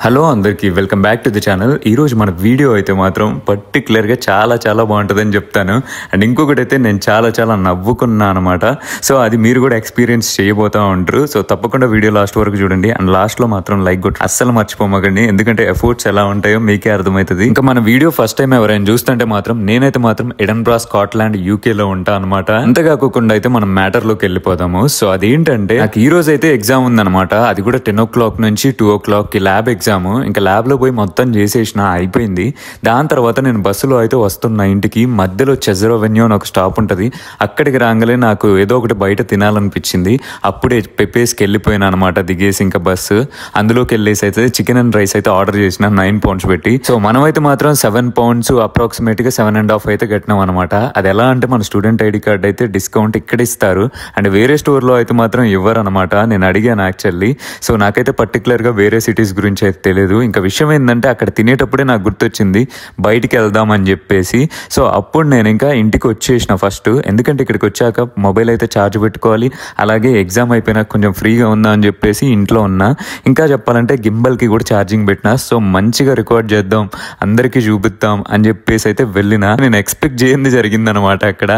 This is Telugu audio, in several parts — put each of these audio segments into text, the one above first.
హలో అందరికీ welcome back to the channel. ఈరోజు మన వీడియో అయితే మాత్రం పర్టికులర్గా చాలా బాగుంటుందని చెప్తాను. అండ్ ఇంకొకటి అయితే నేను చాలా నవ్వుకున్నా అనమాట. సో అది మీరు కూడా ఎక్స్పీరియన్స్ చేయబోతూ ఉంటారు. సో తప్పకుండా వీడియో లాస్ట్ వరకు చూడండి. అండ్ లాస్ట్లో మాత్రం లైక్ కొట్టి అస్సలు మర్చిపోమకండి, ఎందుకంటే ఎఫర్ట్స్ ఎలా ఉంటాయో మీకే అర్థమవుతుంది. ఇంకా మన వీడియో ఫస్ట్ టైం ఎవరైనా చూస్తుంటే మాత్రం నేనైతే మాత్రం ఎడన్బ్రా స్కాట్లాండ్ యూకేలో ఉంటా అనమాట. అంతేకాకుండా అయితే మనం మ్యాటర్లోకి వెళ్ళిపోదాము. సో అదేంటంటే నాకు ఈ రోజు అయితే ఎగ్జామ్ ఉందన్నమాట. అది కూడా 10 o'clock నుంచి 2 o'clock ల్యాబ్ ఎగ్జామ్. ఇంకా ల్యాబ్ లో పోయి మొత్తం చేసేసిన అయిపోయింది. దాని తర్వాత నేను బస్సులో అయితే వస్తున్నా ఇంటికి. మధ్యలో చెజరో వెన్యూ అని ఒక స్టాప్ ఉంటుంది. అక్కడికి రాగానే నాకు ఏదో ఒకటి బయట తినాలనిపించింది. అప్పుడే పెప్పేస్కి వెళ్ళిపోయినా అనమాట. దిగేసి ఇంకా బస్సు అందులోకి వెళ్ళేసి అయితే చికెన్ అండ్ రైస్ అయితే ఆర్డర్ చేసిన 9 pounds పెట్టి. సో మనమైతే మాత్రం 7 pounds అప్రాక్సిమేట్ గా 7.5 అయితే కట్టినాం అనమాట. అది ఎలా అంటే మన స్టూడెంట్ ఐడి కార్డ్ అయితే డిస్కౌంట్ ఇక్కడ ఇస్తారు. అండ్ వేరే స్టోర్ లో అయితే మాత్రం ఇవ్వరు అనమాట. నేను అడిగాను యాక్చువల్లీ. సో నాకైతే పర్టికులర్ గా వేరే సిటీస్ గురించి అయితే తెలియదు. ఇంకా విషయం ఏంటంటే అక్కడ తినేటప్పుడే నాకు గుర్తొచ్చింది బయటికి వెళ్దామని చెప్పేసి. సో అప్పుడు నేను ఇంకా ఇంటికి వచ్చేసిన ఫస్ట్. ఎందుకంటే ఇక్కడికి వచ్చాక మొబైల్ అయితే ఛార్జ్ పెట్టుకోవాలి. అలాగే ఎగ్జామ్ అయిపోయినాక కొంచెం ఫ్రీగా ఉందా అని చెప్పేసి ఇంట్లో ఉన్నా. ఇంకా చెప్పాలంటే గింబల్కి కూడా ఛార్జింగ్ పెట్టినా. సో మంచిగా రికార్డ్ చేద్దాం, అందరికీ చూపిద్దాం అని చెప్పేసి అయితే వెళ్ళినా. నేను ఎక్స్పెక్ట్ చేయండి జరిగిందనమాట. అక్కడ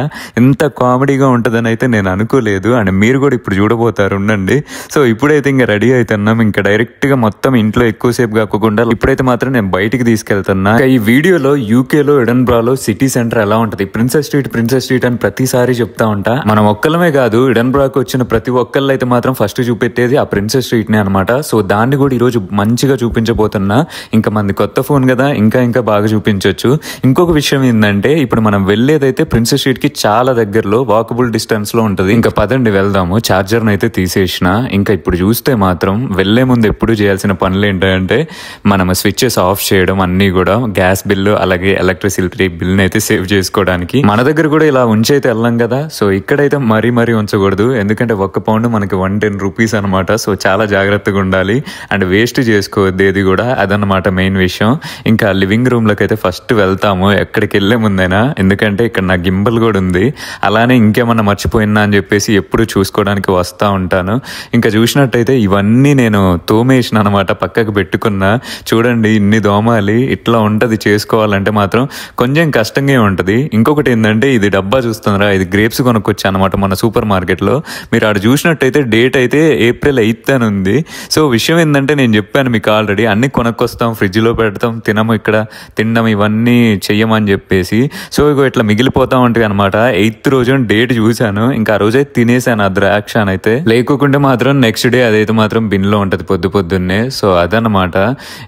ఎంత కామెడీగా ఉంటుందని అయితే నేను అనుకోలేదు. అండ్ మీరు కూడా ఇప్పుడు చూడబోతారు, ఉండండి. సో ఇప్పుడైతే ఇంకా రెడీ అవుతున్నాం. ఇంకా డైరెక్ట్గా మొత్తం ఇంట్లో ఎక్కువసేపు కాకుండా ఇప్పుడైతే మాత్రం నేను బయటికి తీసుకెళ్తున్నా. ఈ వీడియోలో యూకేలో ఎడన్బ్రాలో సిటీ సెంటర్ ఎలా ఉంటది, ప్రిన్సెస్ స్ట్రీట్ అని ప్రతిసారి చెప్తా ఉంటా. మనం ఒక్కలమే కాదు, ఎడన్బ్రాకి వచ్చిన ప్రతి ఒక్కళ్ళు అయితే మాత్రం ఫస్ట్ చూపెట్టేది ఆ ప్రిన్సెస్ స్ట్రీట్ నే అనమాట. సో దాన్ని కూడా ఈరోజు మంచిగా చూపించబోతున్నా. ఇంకా మంది కొత్త ఫోన్ కదా, ఇంకా బాగా చూపించవచ్చు. ఇంకొక విషయం ఏంటంటే ఇప్పుడు మనం వెళ్ళేదైతే ప్రిన్సెస్ స్ట్రీట్ కి చాలా దగ్గరలో, వాకబుల్ డిస్టెన్స్ లో ఉంటది. ఇంకా పదండి వెళ్దాము. చార్జర్ అయితే తీసేసిన. ఇంకా ఇప్పుడు చూస్తే మాత్రం వెళ్లే ముందు ఎప్పుడు చేయాల్సిన పనులు ఏంటంటే మనం స్విచ్చెస్ ఆఫ్ చేయడం, అన్ని కూడా గ్యాస్ బిల్లు అలాగే ఎలక్ట్రిసిటీ బిల్ అయితే సేవ్ చేసుకోవడానికి. మన దగ్గర కూడా ఇలా ఉంచైతే వెళ్ళాం కదా. సో ఇక్కడైతే మరీ ఉంచకూడదు, ఎందుకంటే 1 pound మనకి 110 rupees అనమాట. సో చాలా జాగ్రత్తగా ఉండాలి. అండ్ వేస్ట్ చేసుకోవద్దు ఏది కూడా, అదనమాట మెయిన్ విషయం. ఇంకా లివింగ్ రూమ్ లోకి అయితే ఫస్ట్ వెళ్తాము ఎక్కడికి వెళ్లే ముందైనా, ఎందుకంటే ఇక్కడ నా గింబల్ కూడా ఉంది. అలానే ఇంకేమన్నా మర్చిపోయినా అని చెప్పేసి ఎప్పుడు చూసుకోవడానికి వస్తా ఉంటాను. ఇంకా చూసినట్టయితే ఇవన్నీ నేను తోమేసిన అనమాట, పక్కకు పెట్టుకున్నా. చూడండి ఇన్ని దోమాలి, ఇట్లా ఉంటది చేసుకోవాలంటే మాత్రం కొంచెం కష్టంగా ఉంటది. ఇంకొకటి ఏంటంటే ఇది డబ్బా చూస్తున్నారా, ఇది గ్రేప్స్ కొనుక్కొచ్చా అనమాట మన సూపర్ మార్కెట్ లో. మీరు ఆడ చూసినట్టయితే డేట్ అయితే April 8th అని ఉంది. సో విషయం ఏంటంటే నేను చెప్పాను మీకు ఆల్రెడీ, అన్ని కొనుక్కొస్తాం, ఫ్రిడ్జ్ లో పెడతాం, తినము, ఇక్కడ తినడం ఇవన్నీ చెయ్యమని చెప్పేసి. సో ఇగో ఇట్లా మిగిలిపోతా ఉంటాయి అనమాట. 8th రోజు డేట్ చూశాను. ఇంకా ఆ రోజైతే తినేసాను ఆ ద్రాక్ష అయితే. లేకుంటే మాత్రం నెక్స్ట్ డే అదైతే మాత్రం బిన్ లో ఉంటది పొద్దున్నే. సో అదనమాట.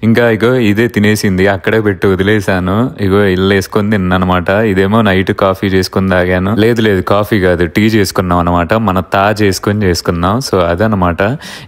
ఇంకా ఇగో ఇదే తినేసింది, అక్కడే పెట్టి వదిలేసాను. ఇగో ఇల్లు వేసుకొని తిన్నానమాట. ఇదేమో నైట్ కాఫీ చేసుకుని తాగాను. లేదు కాఫీ కాదు, టీ చేసుకున్నాం అనమాట. మన తాజ్ చేసుకున్నాం. సో అదనమాట.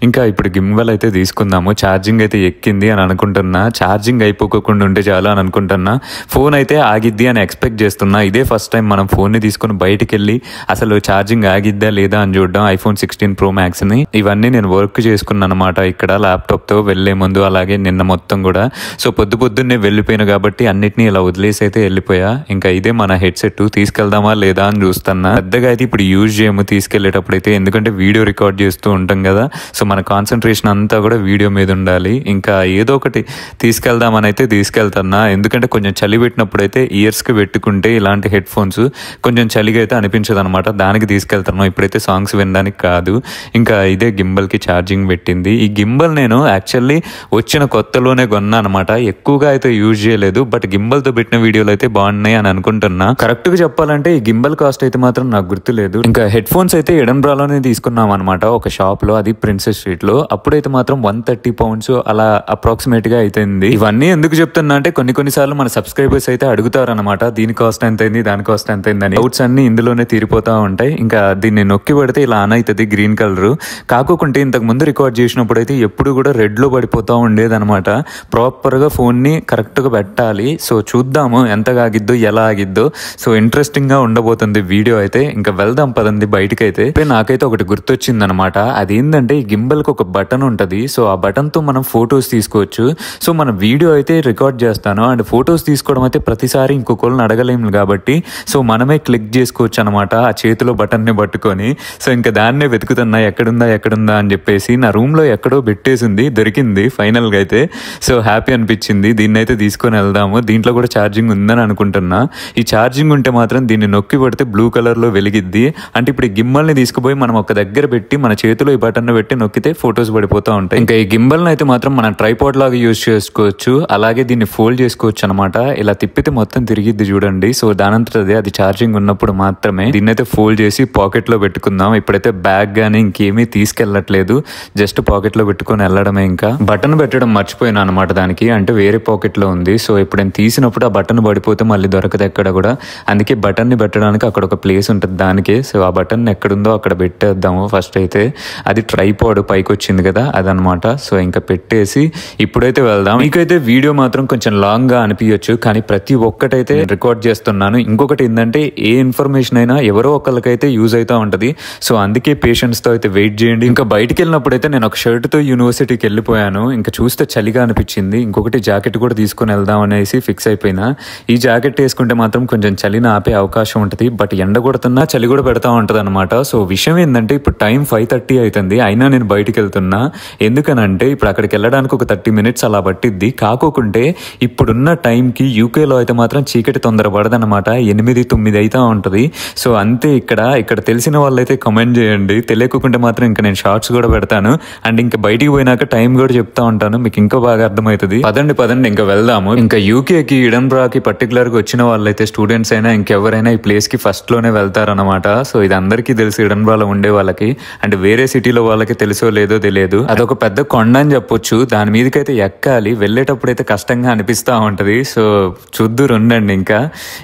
ఇంకా ఇప్పుడు గింబల్ అయితే తీసుకుందాము. ఛార్జింగ్ అయితే ఎక్కింది అని అనుకుంటున్నా. ఛార్జింగ్ అయిపోకుండా ఉంటే చాలు అని అనుకుంటున్నా. ఫోన్ అయితే ఆగిద్ది అని ఎక్స్పెక్ట్ చేస్తున్నా. ఇదే ఫస్ట్ టైం మనం ఫోన్ ని తీసుకుని బయటికి వెళ్ళి అసలు ఛార్జింగ్ ఆగిద్దా లేదా అని చూడడం. iPhone 16 Pro Max ని ఇవన్నీ నేను వర్క్ చేసుకున్నాను అనమాట ఇక్కడ ల్యాప్టాప్ తో వెళ్లే ముందు, అలాగే నిన్న మొత్తం కూడా. సో పొద్దున్నే వెళ్ళిపోయినా కాబట్టి అన్నిటినీ ఇలా వదిలేసి అయితే వెళ్ళిపోయా. ఇంకా ఇదే మన హెడ్సెట్, తీసుకెళ్దామా లేదా అని చూస్తున్నా. పెద్దగా అయితే ఇప్పుడు యూజ్ చేయము తీసుకెళ్లేటప్పుడు అయితే, ఎందుకంటే వీడియో రికార్డ్ చేస్తూ ఉంటాం కదా. సో మన కాన్సన్ట్రేషన్ అంతా కూడా వీడియో మీద ఉండాలి. ఇంకా ఏదో ఒకటి తీసుకెళ్దామని అయితే తీసుకెళ్తున్నా. ఎందుకంటే కొంచెం చలి పెట్టినప్పుడు అయితే ఇయర్స్ కి పెట్టుకుంటే ఇలాంటి హెడ్ ఫోన్స్ కొంచెం చలిగా అయితే అనిపించదు అనమాట. దానికి తీసుకెళ్తున్నాం. ఇప్పుడైతే సాంగ్స్ వినడానికి కాదు. ఇంకా ఇదే గింబల్ కి ఛార్జింగ్ పెట్టింది. ఈ గింబల్ నేను యాక్చువల్లీ వచ్చిన కొత్తలోనే కొన్నా అనమాట. ఎక్కువగా అయితే యూజ్ చేయలేదు. బట్ గింబల్ తో పెట్టిన వీడియోలు అయితే బాగున్నాయి అని అనుకుంటున్నా. కరెక్ట్ గా చెప్పాలంటే ఈ గింబల్ కాస్ట్ అయితే మాత్రం నాకు గుర్తులేదు. ఇంకా హెడ్ ఫోన్స్ అయితే ఎడన్బ్రాలోనే తీసుకున్నాం అనమాట, ఒక షాప్ లో, అది ప్రిన్సెస్ స్ట్రీట్ లో. అప్పుడైతే మాత్రం 130 pounds అలా అప్రాక్సిమేట్ గా అయిపోయింది. ఇవన్నీ ఎందుకు చెప్తున్నా అంటే కొన్నిసార్లు మన సబ్స్క్రైబర్స్ అయితే అడుగుతారు అనమాట, దీని కాస్ట్ ఎంత అయింది, దాని కాస్ట్ ఎంత అయింది. డౌట్స్ అన్ని ఇందులోనే తీరిపోతా ఉంటాయి. ఇంకా దీన్ని నొక్కి పడితే ఇలా ఆన్ అవుతుంది గ్రీన్ కలర్. కాకుంటే ఇంతకు ముందు రికార్డ్ చేసినప్పుడు అయితే ఎప్పుడు కూడా రెడ్ లో పడిపోతా ఉండేది అనమాట. ప్రాపర్ గా ఫోన్ ని కరెక్ట్ గా పెట్టాలి. సో చూద్దాము ఎంత ఆగిద్దో ఎలా ఆగిద్దో. సో ఇంట్రెస్టింగ్ గా ఉండబోతుంది వీడియో అయితే. ఇంకా వెళ్దాం పదండి బయటకైతే. నాకైతే ఒకటి గుర్తొచ్చింది అనమాట. అదేంటంటే ఈ గింబల్ కి ఒక బటన్ ఉంటది. సో ఆ బటన్ తో మనం ఫొటోస్ తీసుకోవచ్చు. సో మన వీడియో అయితే రికార్డ్ చేస్తాను. అండ్ ఫొటోస్ తీసుకోవడం అయితే ప్రతిసారి ఇంకొకళ్ళని అడగలేము కాబట్టి సో మనమే క్లిక్ చేసుకోవచ్చు అనమాట ఆ చేతిలో బటన్ ని పట్టుకొని. సో ఇంకా దాన్నే వెతుకుతున్నా ఎక్కడుందా అని చెప్పేసి. నా రూమ్ లో ఎక్కడో పెట్టేసింది, దొరికింది ఫైనల్ ఫైనల్గా అయితే. సో హ్యాపీ అనిపించింది, దీన్ని అయితే తీసుకొని వెళ్దాము. దీంట్లో కూడా ఛార్జింగ్ ఉందని అనుకుంటున్నా. ఈ ఛార్జింగ్ ఉంటే మాత్రం దీన్ని నొక్కి పడితే బ్లూ కలర్లో వెలిగిద్ది. అంటే ఇప్పుడు ఈ గిమ్మల్ని తీసుకుపోయి మనం ఒక దగ్గర పెట్టి మన చేతిలో ఈ బటన్ పెట్టి నొక్కితే ఫొటోస్ పడిపోతూ ఉంటాయి. ఇంకా ఈ గింబల్ని అయితే మాత్రం మనం ట్రైపాడ్ లాగా యూజ్ చేసుకోవచ్చు, అలాగే దీన్ని ఫోల్డ్ చేసుకోవచ్చు అనమాట. ఇలా తిప్పితే మొత్తం తిరిగిద్ది చూడండి. సో దానంతటదే అది ఛార్జింగ్ ఉన్నప్పుడు మాత్రమే. దీన్ని అయితే ఫోల్డ్ చేసి పాకెట్ లో పెట్టుకుందాం. ఇప్పుడైతే బ్యాగ్ గానీ ఇంకేమీ తీసుకెళ్ళట్లేదు, జస్ట్ పాకెట్ లో పెట్టుకొని వెళ్ళడమే. ఇంకా బటన్ పెట్టడం మర్చిపోయినా అనమాట దానికి, అంటే వేరే పాకెట్ లో ఉంది. సో ఇప్పుడు నేను తీసినప్పుడు ఆ బటన్ పడిపోతే మళ్ళీ దొరకదు ఎక్కడ కూడా, అందుకే బటన్ ని పెట్టడానికి అక్కడ ఒక ప్లేస్ ఉంటుంది దానికే. సో ఆ బటన్ ఎక్కడుందో అక్కడ పెట్టేద్దాము ఫస్ట్ అయితే. అది ట్రైపాడ్ పైకి వచ్చింది కదా అదనమాట. సో ఇంకా పెట్టేసి ఇప్పుడైతే వెళ్దాం. మీకైతే వీడియో మాత్రం కొంచెం లాంగ్ గా అనిపించచ్చు, కానీ ప్రతి ఒక్కటైతే రికార్డ్ చేస్తున్నాను. ఇంకొకటి ఏంటంటే ఏ ఇన్ఫర్మేషన్ అయినా ఎవరో ఒకరికైతే యూజ్ అవుతా ఉంటది. సో అందుకే పేషెన్స్ తో అయితే వెయిట్ చేయండి. ఇంకా బయటికి వెళ్ళినప్పుడైతే నేను ఒక షర్ట్ తో యూనివర్సిటీకి వెళ్ళిపోయాను. ఇంకా చూస్తే చలిగా అనిపించింది. ఇంకొకటి జాకెట్ కూడా తీసుకొని వెళ్దాం అనేసి ఫిక్స్ అయిపోయినా. ఈ జాకెట్ వేసుకుంటే మాత్రం కొంచెం చలిని ఆపే అవకాశం ఉంటుంది, బట్ ఎండ కొడుతున్నా చలి కూడా పెడతా ఉంటది అనమాట. సో విషయం ఏంటంటే ఇప్పుడు టైం 5:30 అవుతుంది, అయినా నేను బయటికి వెళ్తున్నా. ఎందుకనంటే ఇప్పుడు అక్కడికి వెళ్ళడానికి ఒక 30 minutes అలా పట్టిద్ది. కాకోకుంటే ఇప్పుడున్న టైంకి యూకేలో అయితే మాత్రం చీకటి తొందర పడదనమాట, 8-9 అవుతా ఉంటుంది. సో అంతే. ఇక్కడ తెలిసిన వాళ్ళైతే కమెంట్ చేయండి, తెలియకుంటే మాత్రం ఇంకా నేను షార్ట్స్ కూడా పెడతాను. అండ్ ఇంకా బయటికి పోయినాక టైం కూడా చెప్తా ఉంటాను, మీకు ఇంకా బాగా అర్థమవుతుంది. పదండి ఇంకా వెళ్దాము. ఇంకా యూకేకి ఎడిన్బరాకి పర్టికులర్ గా వచ్చిన వాళ్ళైతే స్టూడెంట్స్ అయినా ఇంకెవరైనా ఈ ప్లేస్ కి ఫస్ట్ లోనే వెళ్తారనమాట. సో ఇది అందరికీ తెలుసు ఎడిన్బరాలో ఉండే వాళ్ళకి, అండ్ వేరే సిటీలో వాళ్ళకి తెలుసో లేదో తెలియదు. అదొక పెద్ద కొండ అని చెప్పొచ్చు, దాని మీదకైతే ఎక్కాలి. వెళ్ళేటప్పుడు అయితే కష్టంగా అనిపిస్తూ ఉంటది. సో చూద్దురు ఉండండి.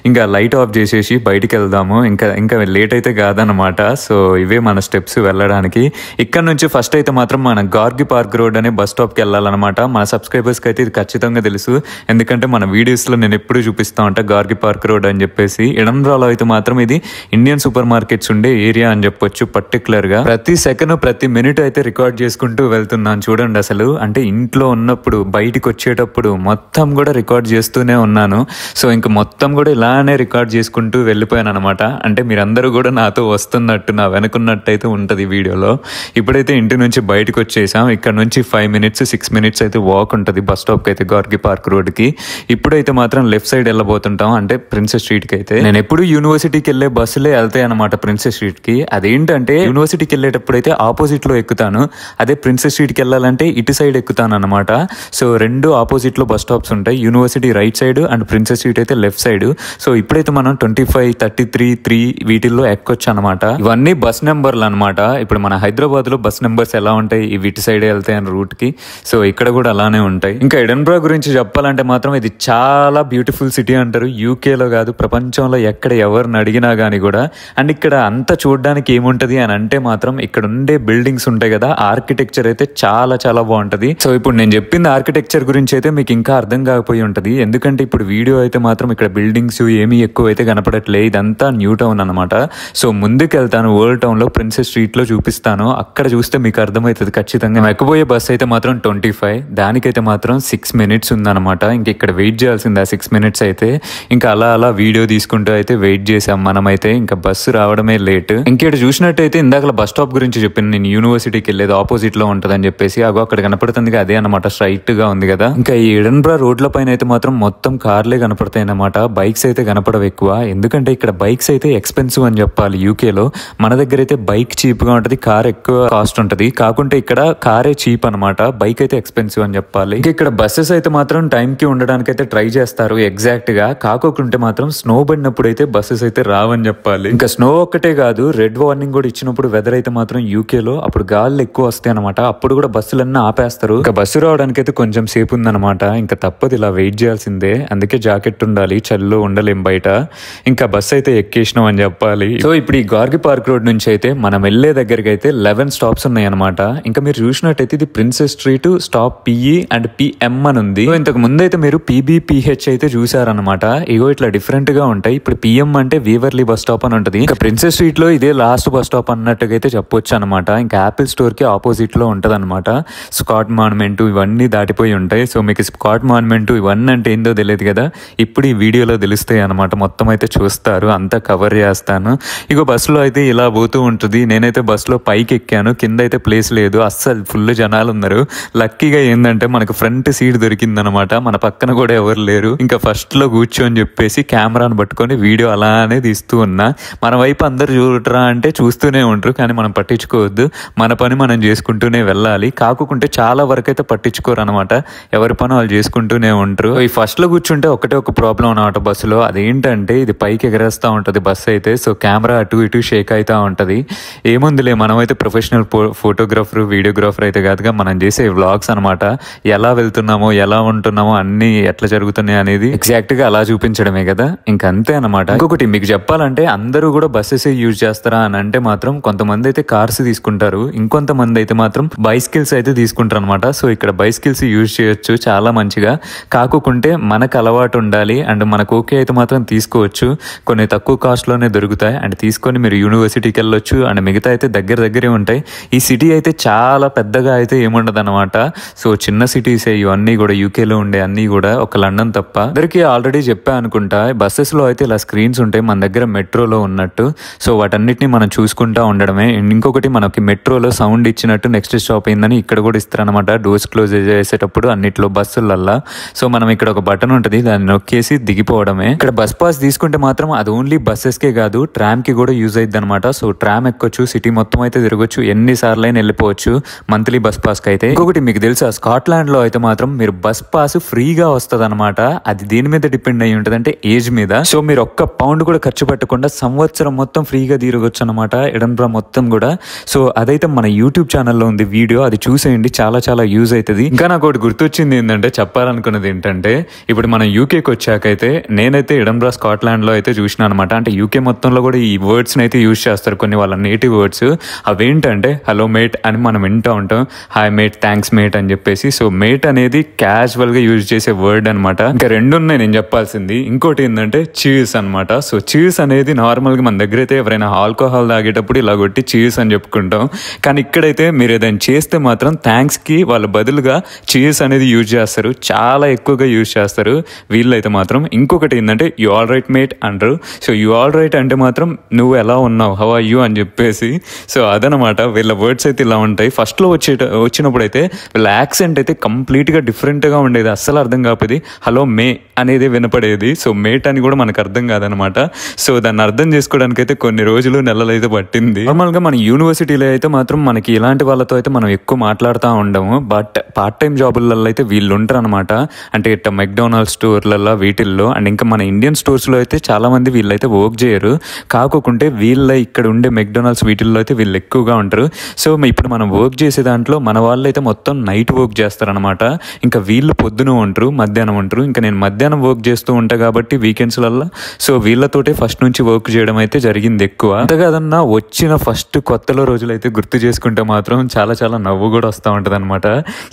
ఇంకా లైట్ ఆఫ్ చేసేసి బయటికి వెళ్దాము. ఇంకా లేట్ అయితే కాదనమాట. సో ఇవే మన స్టెప్స్ వెళ్ళడానికి. ఇక్కడ నుంచి ఫస్ట్ అయితే మాత్రం మన గార్గి పార్క్ రోడ్ అనే బస్ స్టాప్ కి వెళ్ళాలన్నమాట. మన సబ్స్క్రైబర్స్ కి అయితే ఇది ఖచ్చితంగా తెలుసు, ఎందుకంటే మన వీడియోస్ లో నేను ఎప్పుడు చూపిస్తా ఉంటా గార్గి పార్క్ రోడ్ అని చెప్పేసి. ఎడిన్బరాలో అయితే మాత్రం ఇది ఇండియన్ సూపర్ మార్కెట్స్ ఉండే ఏరియా అని చెప్పొచ్చు. పర్టికులర్ గా ప్రతి సెకండ్ ప్రతి మినిట్ అయితే రికార్డ్ చేసుకుంటూ వెళ్తున్నాను చూడండి. అసలు అంటే ఇంట్లో ఉన్నప్పుడు బయటికి వచ్చేటప్పుడు మొత్తం కూడా రికార్డ్ చేస్తూనే ఉన్నాను. సో ఇంకా మొత్తం కూడా ఇలానే రికార్డ్ చేసుకుంటూ వెళ్ళిపోయాను అనమాట. అంటే మీరందరూ కూడా నాతో వస్తున్నట్టు, నా వెనుకున్నట్టు అయితే ఉంటది వీడియోలో. ఇప్పుడైతే ఇంటి నుంచి బయటకు వచ్చేసాం. ఇక్కడ నుంచి 5-6 minutes అయితే వాక్ ఉంటుంది బస్ స్టాప్ కి అయితే, గార్గి పార్క్ రోడ్ కి. ఇప్పుడైతే మాత్రం లెఫ్ట్ సైడ్ వెళ్ళబోతుంటాం, అంటే ప్రిన్సెస్ స్ట్రీట్ కి అయితే. నేను ఎప్పుడు యూనివర్సిటీకి వెళ్ళే బస్సులే వెళ్తాయి అనమాట ప్రిన్సెస్ స్ట్రీట్ కి. అదేంటంటే యూనివర్సిటీకి వెళ్ళేటప్పుడు అయితే ఆపోజిట్ లో ఎక్కుతాను, అదే ప్రిన్సెస్ స్ట్రీట్ కి వెళ్ళాలంటే ఇటు సైడ్ ఎక్కుతాను అనమాట. సో రెండు ఆపోజిట్ లో బస్ స్టాప్స్ ఉంటాయి, university right side and princess street అయితే లెఫ్ట్ సైడ్. సో ఇప్పుడైతే మనం 25, 33, 3 వీటిల్లో ఎక్కొచ్చు అనమాట. ఇవన్నీ బస్ నెంబర్లు అనమాట. ఇప్పుడు మన హైదరాబాద్ లో బస్ నెంబర్స్ ఎలా ఉంటాయి, ఇవి ఇటు సైడ్ వెళ్తాయి అని రూట్ కి. సో ఇక్కడ కూడా అలానే ఉంటాయి. ఇంకా ఎడిన్బరా గురించి చెప్పాలంటే మాత్రం ఇది చాలా బ్యూటిఫుల్ సిటీ అంటారు. యూకేలో కాదు, ప్రపంచంలో ఎక్కడ ఎవరిని అడిగినా గానీ కూడా. అండ్ ఇక్కడ అంతా చూడడానికి ఏముంటది అని అంటే మాత్రం ఇక్కడ ఉండే బిల్డింగ్స్ ఉంటాయి కదా, ఆర్కిటెక్చర్ అయితే చాలా చాలా బాగుంటది. సో ఇప్పుడు నేను చెప్పింది ఆర్కిటెక్చర్ గురించి అయితే మీకు ఇంకా అర్థం కాకపోయి ఉంటది, ఎందుకంటే ఇప్పుడు వీడియో అయితే మాత్రం ఇక్కడ బిల్డింగ్స్ ఏమీ ఎక్కువ అయితే కనపడట్లే. ఇదంతా న్యూ టౌన్ అనమాట. సో ముందుకు వెళ్తాను, ఓల్డ్ టౌన్ లో ప్రిన్సెస్ స్ట్రీట్ లో చూపిస్తాను, అక్కడ చూస్తే మీకు అర్థమవుతుంది ఖచ్చితంగా. ఎక్కబోయే బస్ అయితే మాత్రం 25, దానికైతే మాత్రం 6 minutes ఉందన్నమాట. ఇంక ఇక్కడ వెయిట్ చేయాల్సింది ఆ 6 minutes అయితే. ఇంకా అలా వీడియో తీసుకుంటూ అయితే వెయిట్ చేసాం మనమైతే. ఇంకా బస్సు రావడమే లేట్. ఇంకేట చూసినట్టయితే ఇందాక బస్ స్టాప్ గురించి చెప్పాను నేను, యూనివర్సిటీకి వెళ్ళేది ఆపోజిట్ లో ఉంటదని చెప్పేసి. అక్కడ కనపడుతుంది అదే అనమాట, స్ట్రైట్ గా ఉంది కదా. ఇంకా ఈ ఎడిన్బరా రోడ్ల పైన అయితే మాత్రం మొత్తం కార్లే కనపడతాయి అన్నమాట, బైక్స్ అయితే కనపడవు ఎక్కువ. ఎందుకంటే ఇక్కడ బైక్స్ అయితే ఎక్స్పెన్సివ్ అని చెప్పాలి యూకేలో. మన దగ్గర అయితే బైక్ చీప్ గా ఉంటది, కార్ ఎక్కువ కాస్ట్ ఉంటది. కాకుంటే ఇక్కడ కారే చీప్ అనమాట, బైక్ అయితే ఎక్స్పెన్సివ్ అని చెప్పాలి. ఇంకా ఇక్కడ బస్సెస్ అయితే మాత్రం టైం కి ఉండడానికి అయితే ట్రై చేస్తారు ఎగ్జాక్ట్ గా. కాకుంటే మాత్రం స్నో పడినప్పుడు అయితే బస్సెస్ అయితే రావని చెప్పాలి. ఇంకా స్నో ఒక్కటే కాదు, రెడ్ వార్నింగ్ కూడా ఇచ్చినప్పుడు వెదర్ అయితే మాత్రం యూకేలో అప్పుడు గాళ్ళు ఎక్కువ వస్తాయి అనమాట, అప్పుడు కూడా బస్సులన్నీ ఆపేస్తారు. ఇంకా బస్సు రావడానికి అయితే కొంచెం సేపు ఉందన్నమాట. ఇంకా తప్పదు, ఇలా వెయిట్ చేయాల్సిందే. అందుకే జాకెట్ ఉండాలి, చలిలో ఉండలేం బయట. ఇంకా బస్సు అయితే ఎక్కేసినాం అని చెప్పాలి. సో ఇప్పుడు ఈ గార్గి పార్క్ రోడ్ నుంచి అయితే మనం వెళ్లే దగ్గరికి అయితే 11 stops ఉన్నాయి అనమాట. ఇంకా మీరు చూసినట్టయితే ఇది princess street stop PE and PM అని ఉంది. సో ఇంతకు ముందు అయితే మీరు PBPH అయితే చూసారనమాట. ఇగో ఇట్లా డిఫరెంట్ గా ఉంటాయి. ఇప్పుడు PM అంటే వీవర్లీ బస్ స్టాప్ అని ఉంటది. ఇంకా ప్రిన్సెస్ స్ట్రీట్ లో ఇదే లాస్ట్ బస్ స్టాప్ అన్నట్టుగా అయితే చెప్పొచ్చు అనమాట. ఇంకా యాపిల్ స్టోర్ కి ఆపోజిట్ లో ఉంటది అనమాట. స్కాట్ మాన్యుమెంట్ ఇవన్నీ దాటిపోయి ఉంటాయి. సో మీకు స్కాట్ మాన్యుమెంట్ ఇవన్నీ అంటే ఏందో తెలియదు కదా, ఇప్పుడు ఈ వీడియోలో తెలుస్తాయి అనమాట. మొత్తం అయితే చూస్తారు, అంతా కవర్ చేస్తాను. ఇగో బస్సులో అయితే ఇలా పోతూ ఉంటుంది. నేనైతే బస్సులో పైకి ఎక్కాను, కింద అయితే ప్లేస్ లేదు, అస్సలు ఫుల్ జనాలు ఉన్నారు. లక్ లక్కీగా ఏంటంటే మనకు ఫ్రంట్ సీట్ దొరికిందనమాట. మన పక్కన కూడా ఎవరు లేరు. ఇంకా ఫస్ట్ లో కూర్చొని చెప్పేసి కెమెరాను పట్టుకొని వీడియో అలానే తీస్తూ ఉన్నా. మన వైపు అందరు చూడరా అంటే చూస్తూనే ఉంటారు, కానీ మనం పట్టించుకోవద్దు. మన పని మనం చేసుకుంటూనే వెళ్ళాలి. కాకుంటే చాలా వరకు అయితే పట్టించుకోరు అనమాట. ఎవరి పని వాళ్ళు చేసుకుంటూనే ఉంటారు. ఈ ఫస్ట్ లో కూర్చుంటే ఒకటే ఒక ప్రాబ్లం అనమాట బస్సులో. అదేంటంటే ఇది పైకి ఎగరేస్తూ ఉంటది బస్సు అయితే. సో కెమెరా అటు ఇటు షేక్ అవుతా ఉంటది. ఏముందిలే, మనమైతే ప్రొఫెషనల్ ఫోటోగ్రాఫర్ వీడియోగ్రాఫర్ అయితే కాదుగా, మనం చేసే వ్లాగ్స్ అనమాట. ఎలా వెళ్తున్నామో ఎలా ఉంటున్నామో అన్ని ఎట్లా జరుగుతున్నాయి అనేది ఎగ్జాక్ట్ గా అలా చూపించడమే కదా, ఇంక అంతే అనమాట. ఇంకొకటి మీకు చెప్పాలంటే అందరూ కూడా బస్సెస్ యూజ్ చేస్తారా అని అంటే మాత్రం కొంతమంది అయితే కార్స్ తీసుకుంటారు, ఇంకొంతమంది అయితే మాత్రం బైసికల్స్ అయితే తీసుకుంటారు అనమాట. సో ఇక్కడ బైసికల్స్ యూజ్ చేయొచ్చు చాలా మంచిగా. కాకుంటే మనకు అలవాటు ఉండాలి అండ్ మనకు ఓకే అయితే మాత్రం తీసుకోవచ్చు. కొన్ని తక్కువ కాస్ట్ లోనే దొరుకుతాయి అండ్ తీసుకొని మీరు యూనివర్సిటీకి వెళ్ళొచ్చు. అండ్ మిగతా అయితే దగ్గరే ఉంటాయి. ఈ సిటీ అయితే చాలా పెద్దగా అయితే ఏముండదు అనమాట. సో చిన్న సిటీస్ ఇవన్నీ కూడా యూకేలో ఉండే అన్ని కూడా, ఒక లండన్ తప్ప. అందరికి ఆల్రెడీ చెప్పా అనుకుంటా, బస్సెస్ లో అయితే ఇలా స్క్రీన్స్ ఉంటాయి మన దగ్గర మెట్రోలో ఉన్నట్టు. సో వాటన్నిటిని మనం చూసుకుంటా ఉండడమే. ఇంకొకటి మనకి మెట్రోలో సౌండ్ ఇచ్చినట్టు నెక్స్ట్ స్టాప్ అయిందని ఇక్కడ కూడా ఇస్తారనమాట, డోర్స్ క్లోజ్ చేసేటప్పుడు అన్నిట్లో బస్సులల్లా. సో మనం ఇక్కడ ఒక బటన్ ఉంటుంది, దాన్ని నొక్కేసి దిగిపోవడమే. ఇక్కడ బస్ పాస్ తీసుకుంటే మాత్రం అది ఓన్లీ బస్సెస్ కే కాదు, ట్రామ్ కి కూడా యూజ్ అయింది అనమాట. సో ట్రామ్ ఎక్కొచ్చు, సిటీ మొత్తం అయితే తిరగొచ్చు, ఎన్నిసార్లు అయినా వెళ్ళిపోవచ్చు మంత్లీ బస్ పాస్ కి అయితే. ఇంకొకటి మీకు తెలుసా, స్కాట్లాండ్ లో అయితే మాత్రం మీరు బస్ పాస్ ఫ్రీగా వస్తుంది అనమాట. అది దేని మీద డిపెండ్ అయ్యి ఉంటుంది అంటే ఏజ్ మీద. సో మీరు ఒక్క పౌండ్ కూడా ఖర్చు పెట్టకుండా సంవత్సరం మొత్తం ఫ్రీగా తిరగొచ్చు అనమాట ఎడన్బరా మొత్తం కూడా. సో అదైతే మన యూట్యూబ్ ఛానల్లో ఉంది వీడియో, అది చూసేయండి, చాలా చాలా యూజ్ అవుతుంది. ఇంకా నాకు ఒకటి గుర్తొచ్చింది ఏంటంటే, చెప్పాలనుకున్నది ఏంటంటే, ఇప్పుడు మనం యూకేకి వచ్చాకైతే నేనైతే ఎడన్బరా స్కాట్లాండ్ లో అయితే చూసిన అనమాట. అంటే యూకే మొత్తంలో కూడా ఈ వర్డ్స్ అయితే యూజ్ చేస్తారు, కొన్ని వాళ్ళ నేటివ్ వర్డ్స్. అవేంటంటే హలో మేట్ అని మనం వింటూ ఉంటాం, హాయ్ మేట్, థ్యాంక్స్ మేట్ అని చెప్పేసి. సో మేట్ అనేది క్యాజువల్ గా యూజ్ చేసే వర్డ్ అనమాట. ఇంకా రెండు ఉన్నాయి నేను చెప్పాల్సింది. ఇంకోటి ఏంటంటే చీర్స్ అనమాట. సో చీర్స్ అనేది నార్మల్ గా మన దగ్గర అయితే ఎవరైనా ఆల్కహాల్ తాగేటప్పుడు ఇలా కొట్టి చీర్స్ అని చెప్పుకుంటాం. కానీ ఇక్కడైతే మీరు ఏదైనా చేస్తే మాత్రం థ్యాంక్స్ కి వాళ్ళ బదులుగా చీర్స్ అనేది యూజ్ చేస్తారు, చాలా ఎక్కువగా యూజ్ చేస్తారు వీళ్ళైతే మాత్రం. ఇంకొకటి ఏంటంటే యు ఆల్ రైట్ మేట్ అంటారు. సో యు ఆల్ రైట్ అంటే మాత్రం నువ్వు ఎలా ఉన్నావు, హౌ ఆర్ యూ అని చెప్పేసి. సో అదనమాట వీళ్ళ వర్డ్స్ అయితే ఇలా ఉంటాయి. ఫస్ట్ లో వచ్చినప్పుడు అయితే వీళ్ళ యాక్సెంట్ అయితే కంప్లీట్ గా డిఫరెంట్ గా ఉండేది, అస్సలు అర్థం కాకపోయేది. హలో మే అనేది వినపడేది. సో మేట్ అని కూడా మనకు అర్థం కాదనమాట. సో దాన్ని అర్థం చేసుకోవడానికి అయితే కొన్ని రోజులు నెలలు అయితే పట్టింది. నార్మల్ గా మన యూనివర్సిటీలో అయితే మాత్రం మనకి ఇలాంటి వాళ్ళతో అయితే మనం ఎక్కువ మాట్లాడుతూ ఉండము. బట్ పార్ట్ టైం జాబులలో అయితే వీళ్ళు ఉంటారు అనమాట. అంటే ఇట్లా మెక్డొనాల్డ్స్ స్టోర్లలో వీటిల్లో అండ్ ఇంకా మన ఇండియన్ స్టోర్స్ లో అయితే చాలా మంది వీళ్ళైతే వర్క్ చేయరు. కాకుంటే వీళ్ళ ఇక్కడ ఉండే మెక్డొనాల్డ్స్ వీటిల్లో అయితే వీళ్ళు ఎక్కువగా ఉంటారు. సో ఇప్పుడు మనం వర్క్ చేసే దాంట్లో మన వాళ్ళు అయితే మొత్తం నైట్ వర్క్ చేస్తారనమాట. ఇంకా వీళ్ళు పొద్దున ఉంటారు, మధ్యాహ్నం ఉంటారు. ఇంకా నేను మధ్యాహ్నం వర్క్ చేస్తూ ఉంటా కాబట్టి వీకెండ్స్లలో. సో వీళ్ళతోటే ఫస్ట్ నుంచి వర్క్ చేయడం అయితే జరిగింది ఎక్కువ. అంతేకాదన్నా వచ్చిన ఫస్ట్ కొత్తలో రోజులు అయితే గుర్తు చేసుకుంటే మాత్రం చాలా చాలా నవ్వు కూడా వస్తూ ఉంటుంది అనమాట.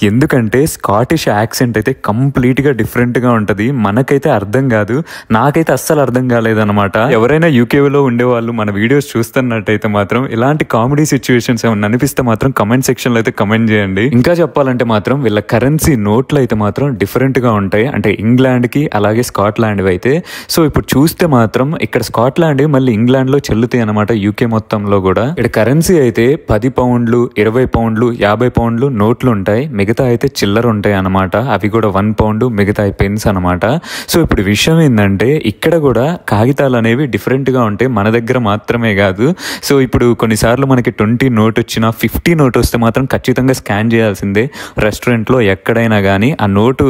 ఎందుకంటే స్కాటిష్ యాక్సెంట్ అయితే కంప్లీట్ గా డిఫరెంట్ గా ఉంటది. మనకైతే అర్థం కాదు, నాకైతే అస్సలు అర్థం కాలేదన్నమాట. ఎవరైనా యూకేలో ఉండేవాళ్ళు మన వీడియోస్ చూస్తున్నట్టయితే మాత్రం ఇలాంటి కామెడీ సిచ్యువేషన్స్ ఏమన్నా అనిపిస్తే మాత్రం కమెంట్ సెక్షన్ లో అయితే కమెంట్ చేయండి. ఇంకా చెప్పాలంటే మాత్రం వీళ్ళ కరెన్సీ నోట్లు అయితే మాత్రం డిఫరెంట్ గా ఉంటాయి. అంటే ఇంగ్లాండ్ కి అలాగే స్కాట్లాండ్ అయితే. సో ఇప్పుడు చూస్తే మాత్రం ఇక్కడ స్కాట్లాండ్ మళ్ళీ ఇంగ్లాండ్ లో చెల్లుతాయి అనమాట, యూకే మొత్తంలో కూడా. ఇక్కడ కరెన్సీ అయితే 10 పౌండ్లు 20 పౌండ్లు 50 పౌండ్లు నోట్లు ఉంటాయి, మిగతా అయితే చిల్లర ఉంటాయి అనమాట. అవి కూడా 1 పౌండ్, మిగతా పెన్స్ అనమాట. సో ఇప్పుడు విషయం ఏంటంటే ఇక్కడ కూడా కాగితాలు అనేవి డిఫరెంట్ గా ఉంటాయి, మన దగ్గర మాత్రమే కాదు. సో ఇప్పుడు కొన్నిసార్లు మనకి 20 నోట్ వచ్చినా 50 నోట్ వస్తే మాత్రం ఖచ్చితంగా స్కాన్ చేయాల్సిందే రెస్టారెంట్ లో ఎక్కడైనా కానీ, ఆ నోటు